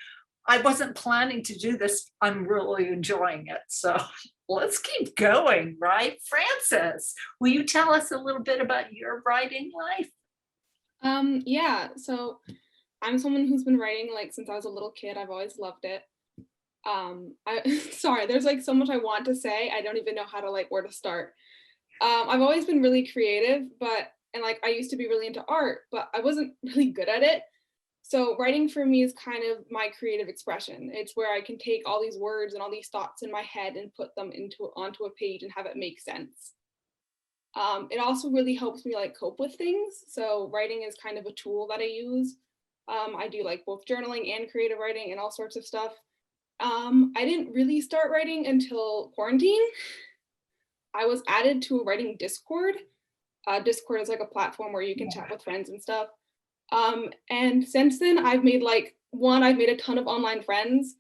I wasn't planning to do this. I'm really enjoying it. So let's keep going, right? Frances, will you tell us a little bit about your writing life? Yeah, so I'm someone who's been writing like since I was a little kid. I've always loved it. Sorry, there's like so much I want to say. I don't even know how to where to start. I've always been really creative, and I used to be really into art, but I wasn't really good at it. So writing for me is kind of my creative expression. It's where I can take all these words and all these thoughts in my head and put them onto a page and have it make sense. It also really helps me cope with things. So writing is kind of a tool that I use. I do both journaling and creative writing and all sorts of stuff. I didn't really start writing until quarantine. I was added to a writing Discord. Discord is a platform where you can chat with friends and stuff. And since then I've made I've made a ton of online friends,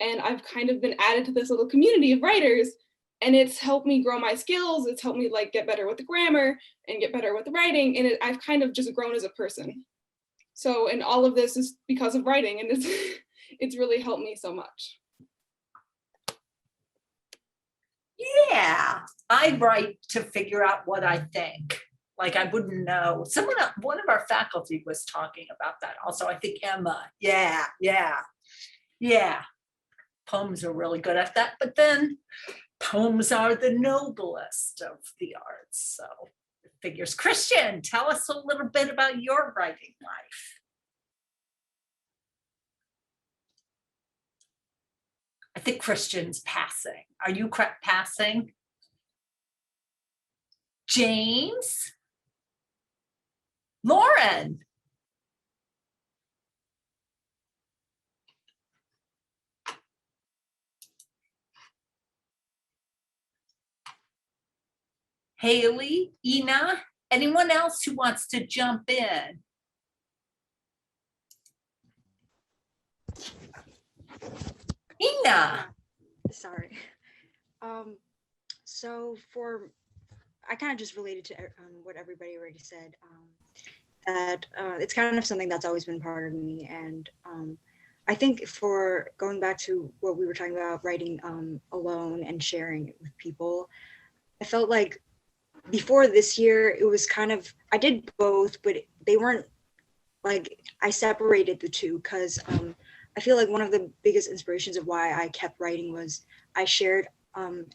and I've kind of been added to this little community of writers, and it's helped me grow my skills. It's helped me get better with the grammar and get better with the writing. And I've kind of just grown as a person. So, and all of this is because of writing, and it's really helped me so much. Yeah, I write to figure out what I think. Like I wouldn't know. One of our faculty was talking about that also. I think Emma. Yeah. Poems are really good at that, but then poems are the noblest of the arts. So it figures. Christian, tell us a little bit about your writing life. I think Christian's passing. Are you passing? James? Lauren? Haley? Ina? Anyone else who wants to jump in? Ina? Sorry. So I kind of just related to what everybody already said, that it's kind of something that's always been part of me. And I think for going back to what we were talking about, writing alone and sharing it with people, I felt like before this year, it was kind of, I did both, but they weren't like, I separated the two because I feel like one of the biggest inspirations of why I kept writing was I shared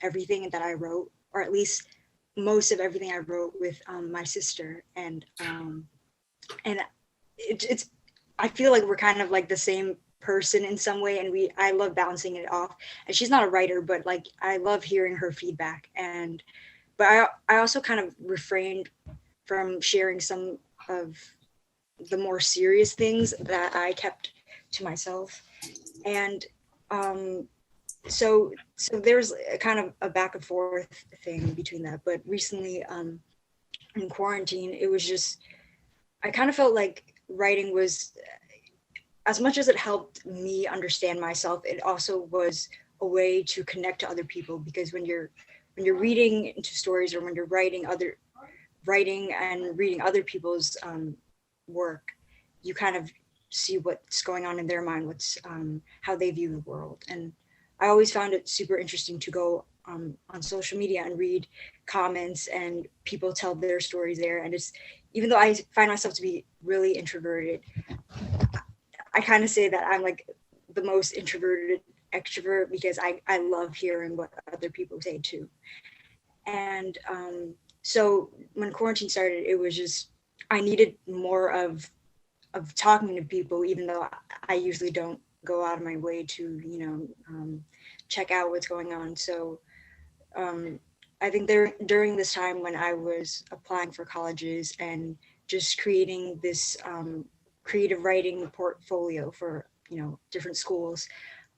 everything that I wrote, or at least most of everything I wrote with my sister. And it's, I feel like we're kind of like the same person in some way, and I love bouncing it off. And she's not a writer, but like I love hearing her feedback. But I also kind of refrained from sharing some of the more serious things that I kept to myself. And so there's a kind of a back and forth thing between that. But recently in quarantine, it was just, I kind of felt like writing was, as much as it helped me understand myself, it also was a way to connect to other people, because when you're reading into stories, or when you're writing and reading other people's work, you kind of see what's going on in their mind, what's how they view the world. And I always found it super interesting to go on social media and read comments and people tell their stories there. And it's, even though I find myself to be really introverted, I kind of say that I'm like the most introverted extrovert, because I love hearing what other people say too. And so when quarantine started, it was just, I needed more of talking to people, even though I usually don't go out of my way to, check out what's going on. So I think during this time when I was applying for colleges and just creating this creative writing portfolio for, different schools,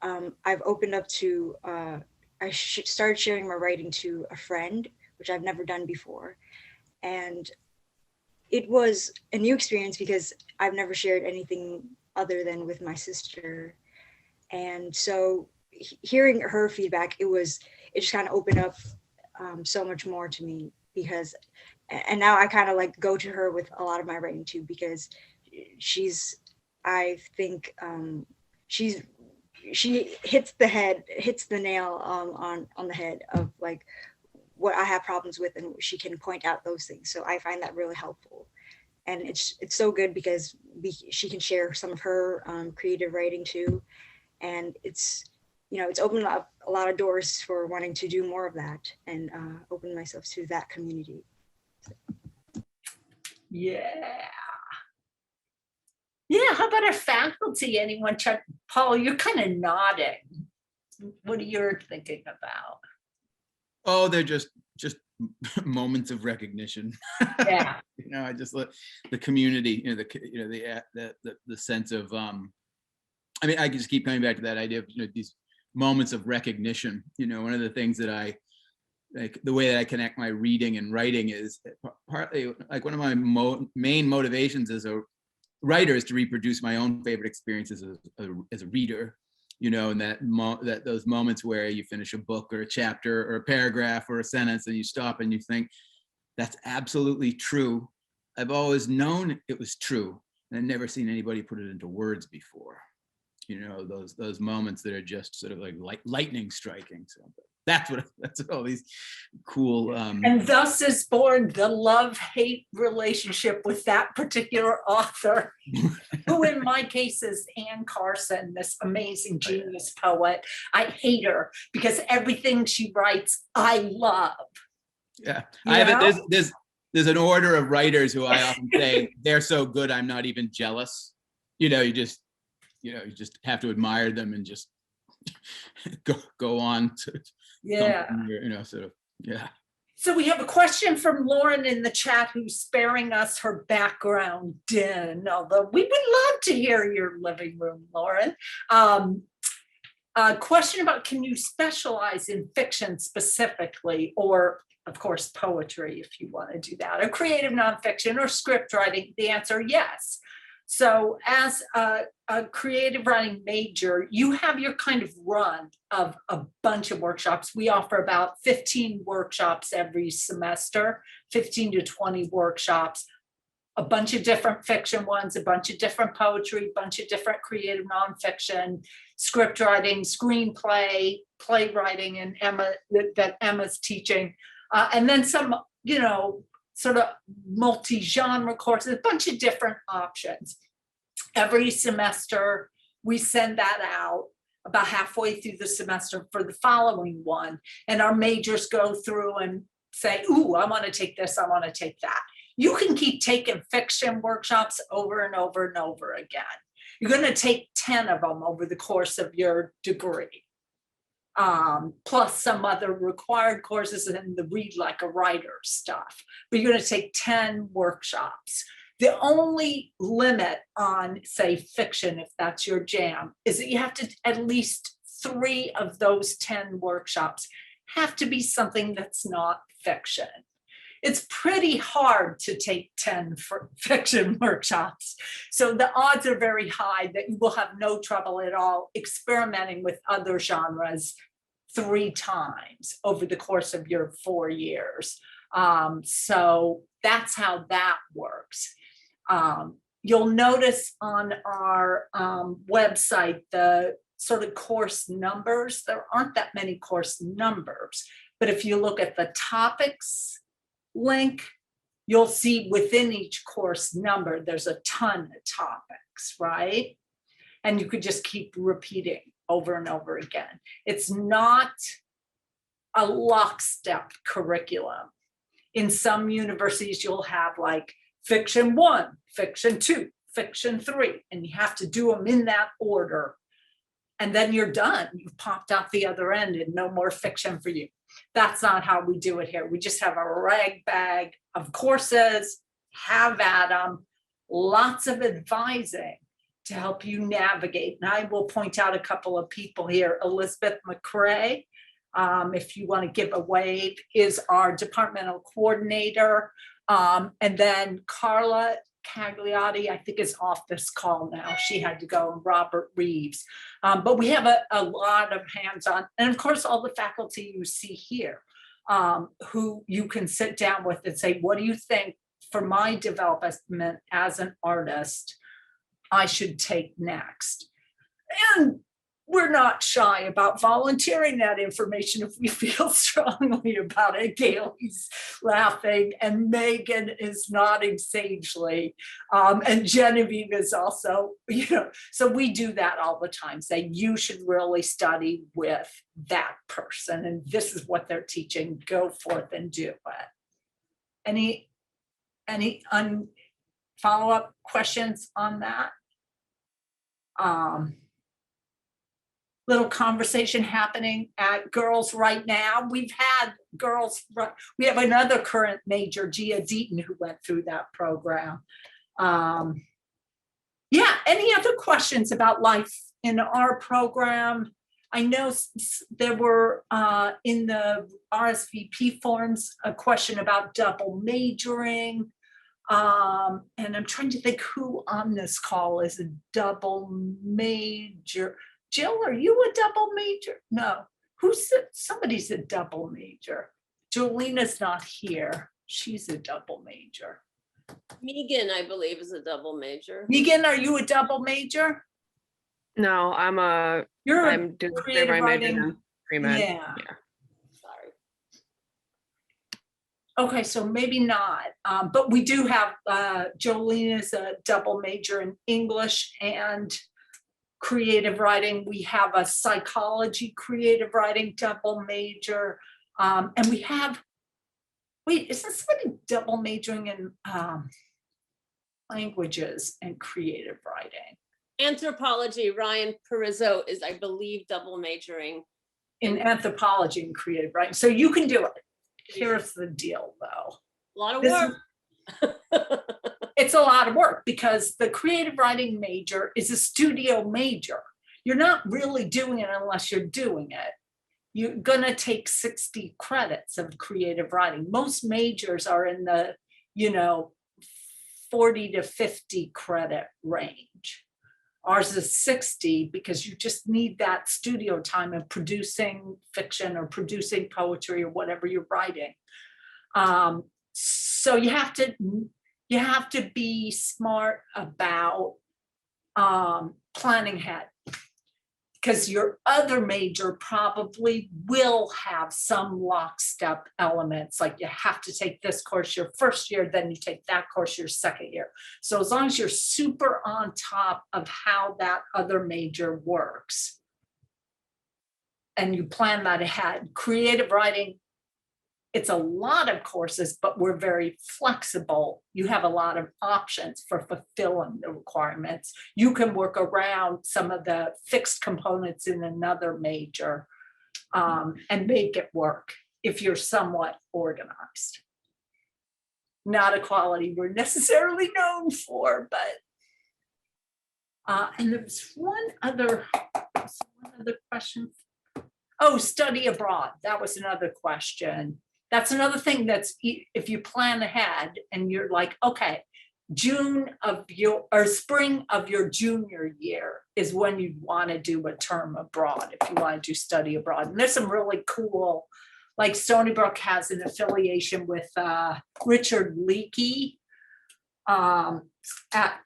I've opened up to, I started sharing my writing to a friend, which I've never done before. And it was a new experience because I've never shared anything other than with my sister. And so hearing her feedback, it just kind of opened up so much more to me, because, and now I kind of like go to her with a lot of my writing too, because I think she hits the nail on the head of like what I have problems with, and she can point out those things. So I find that really helpful. And it's so good because she can share some of her creative writing too. And it's opened up a lot of doors for wanting to do more of that, and open myself to that community. Yeah. How about our faculty? Anyone? Paul, you're kind of nodding. What are you thinking about? Oh, they're just moments of recognition. Yeah. I just let the community, the sense of, I mean, I just keep coming back to that idea of, these moments of recognition. One of the things that I like, the way that I connect my reading and writing is partly like one of my main motivations as a writer is to reproduce my own favorite experiences as a reader. And that those moments where you finish a book or a chapter or a paragraph or a sentence and you stop and you think, that's absolutely true. I've always known it was true, and I've never seen anybody put it into words before. you know, those moments that are just sort of like lightning striking. So that's what all these cool. And thus is born the love-hate relationship with that particular author, who in my case is Anne Carson, this amazing genius poet. I hate her because everything she writes, I love. Yeah, You I have know? there's an order of writers who I often say they're so good I'm not even jealous. You know, you just have to admire them and just go on to something, you know, sort of, yeah. So we have a question from Lauren in the chat who's sparing us her background din, although we would love to hear your living room, Lauren. A question about, can you specialize in fiction specifically, or of course poetry if you want to do that, or creative nonfiction or script writing? The answer, yes. So as a creative writing major, you have your kind of run of a bunch of workshops. We offer about 15 workshops every semester, 15 to 20 workshops, a bunch of different fiction ones, a bunch of different poetry, a bunch of different creative nonfiction, script writing, screenplay, playwriting, and that Emma's teaching. And then some, you know, sort of multi-genre courses, a bunch of different options. Every semester, we send that out about halfway through the semester for the following one. And our majors go through and say, ooh, I want to take this, I want to take that. You can keep taking fiction workshops over and over and over again. You're going to take 10 of them over the course of your degree. Plus some other required courses and the read like a writer stuff. But you're going to take 10 workshops. The only limit on, say, fiction, if that's your jam, is that you have to, at least 3 of those 10 workshops have to be something that's not fiction. It's pretty hard to take 10 fiction workshops. So the odds are very high that you will have no trouble at all experimenting with other genres 3 times over the course of your 4 years. So that's how that works. You'll notice on our website the sort of course numbers. There aren't that many course numbers, but if you look at the topics link, you'll see within each course number, there's a ton of topics, right? And you could just keep repeating over and over again. It's not a lockstep curriculum. In some universities, you'll have like fiction 1, fiction 2, fiction 3, and you have to do them in that order. And then you're done. You've popped out the other end and no more fiction for you. That's not how we do it here. We just have a rag bag of courses, have at them, lots of advising to help you navigate. And I will point out a couple of people here. Elizabeth McCrae, if you want to give a wave, is our departmental coordinator. And then Carla Cagliotti, I think, is off this call now. She had to go, and Robert Reeves. But we have a lot of hands-on, and of course, all the faculty you see here, who you can sit down with and say, what do you think for my development as an artist I should take next? And we're not shy about volunteering that information if we feel strongly about it. Gailey's laughing and Megan is nodding sagely. And Genevieve is also, you know, so we do that all the time. Say, you should really study with that person and this is what they're teaching. Go forth and do it. Any follow-up questions on that? Little conversation happening at Girls Right Now. We've had girls, we have another current major, Gia Deaton, who went through that program. Yeah, any other questions about life in our program? I know there were in the RSVP forms a question about double majoring. And I'm trying to think who on this call is a double major. Jill, are you a double major? No. Somebody's a double major. Jolina's not here. She's a double major. Megan, I believe, is a double major. Megan, are you a double major? No, You're a I'm doing creative my major writing. in pre-med. Yeah. Sorry. Okay, so maybe not, but we do have, Jolene is a double major in English and creative writing. We have a psychology creative writing double major. And we have, wait, is this somebody double majoring in languages and creative writing? Anthropology, Ryan Perizzo is, I believe, double majoring In anthropology and creative writing. So you can do it. Here's the deal though. A lot of This work. It's a lot of work because the creative writing major is a studio major. You're not really doing it unless you're doing it. You're gonna take 60 credits of creative writing. Most majors are in the, 40 to 50 credit range. Ours is 60 because you just need that studio time of producing fiction or producing poetry or whatever you're writing. So you have to be smart about planning ahead, because your other major probably will have some lockstep elements, like you have to take this course your first year, then you take that course your second year. So as long as you're super on top of how that other major works and you plan that ahead, creative writing, it's a lot of courses, but we're very flexible. You have a lot of options for fulfilling the requirements. You can work around some of the fixed components in another major and make it work if you're somewhat organized. Not a quality we're necessarily known for, but and there's one other question. Oh, study abroad. That was another question. That's another thing that's, if you plan ahead and you're like, okay, spring of your junior year is when you want to do a term abroad, if you want to do study abroad. And there's some really cool, like Stony Brook has an affiliation with Richard Leakey. And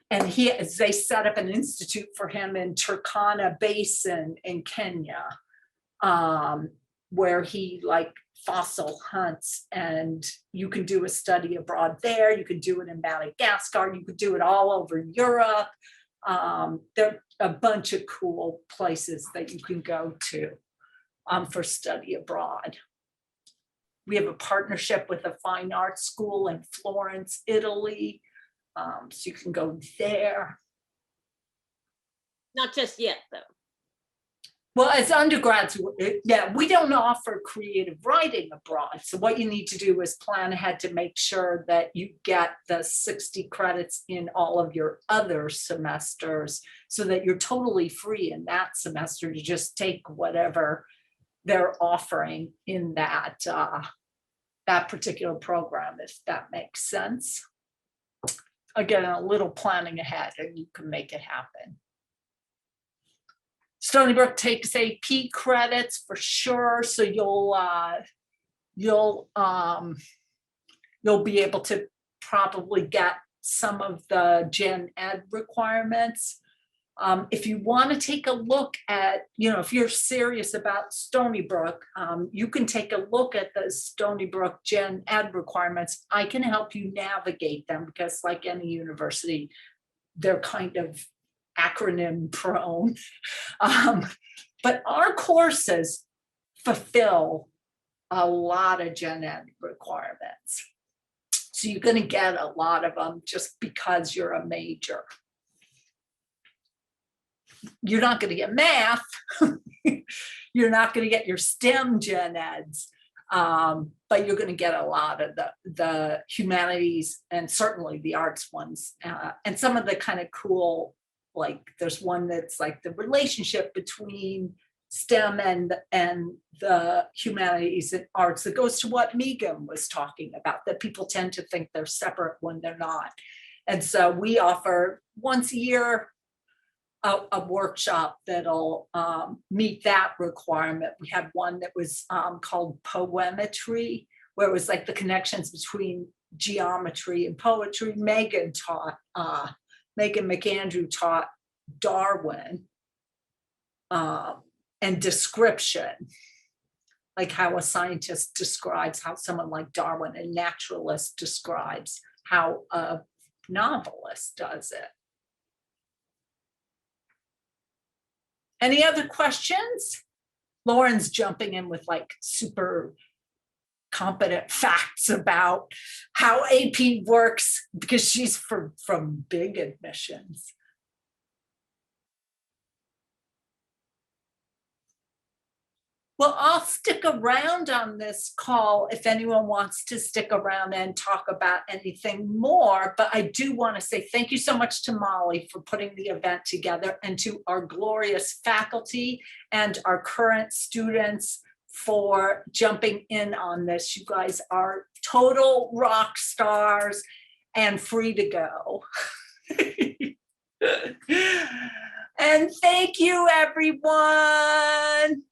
they set up an institute for him in Turkana Basin in Kenya, where he fossil hunts, and you can do a study abroad there. You could do it in Madagascar. You could do it all over Europe. There are a bunch of cool places that you can go to for study abroad. We have a partnership with a fine arts school in Florence, Italy. So you can go there. Not just yet, though. Well, as undergrads, yeah, we don't offer creative writing abroad. So what you need to do is plan ahead to make sure that you get the 60 credits in all of your other semesters so that you're totally free in that semester to just take whatever they're offering in that, that particular program, if that makes sense. Again, a little planning ahead and you can make it happen. Stony Brook takes AP credits for sure, so you'll be able to probably get some of the Gen Ed requirements. If you want to take a look at, if you're serious about Stony Brook, you can take a look at the Stony Brook Gen Ed requirements. I can help you navigate them because, like any university, they're kind of acronym prone. But our courses fulfill a lot of Gen Ed requirements. So you're going to get a lot of them just because you're a major. You're not going to get math. You're not going to get your STEM Gen Eds, but you're going to get a lot of the humanities and certainly the arts ones. And some of the kind of cool, like there's one that's like the relationship between STEM and the humanities and arts that goes to what Megan was talking about, that people tend to think they're separate when they're not. And so we offer once a year a workshop that'll meet that requirement. We had one that was called Poemetry, where it was like the connections between geometry and poetry. Megan McAndrew taught Darwin, and description, like how a scientist describes how someone like Darwin, a naturalist, describes how a novelist does it. Any other questions? Lauren's jumping in with like super competent facts about how AP works because she's from big admissions. Well, I'll stick around on this call if anyone wants to stick around and talk about anything more, but I do want to say thank you so much to Molly for putting the event together, and to our glorious faculty and our current students for jumping in on this. You guys are total rock stars and free to go. And thank you, everyone.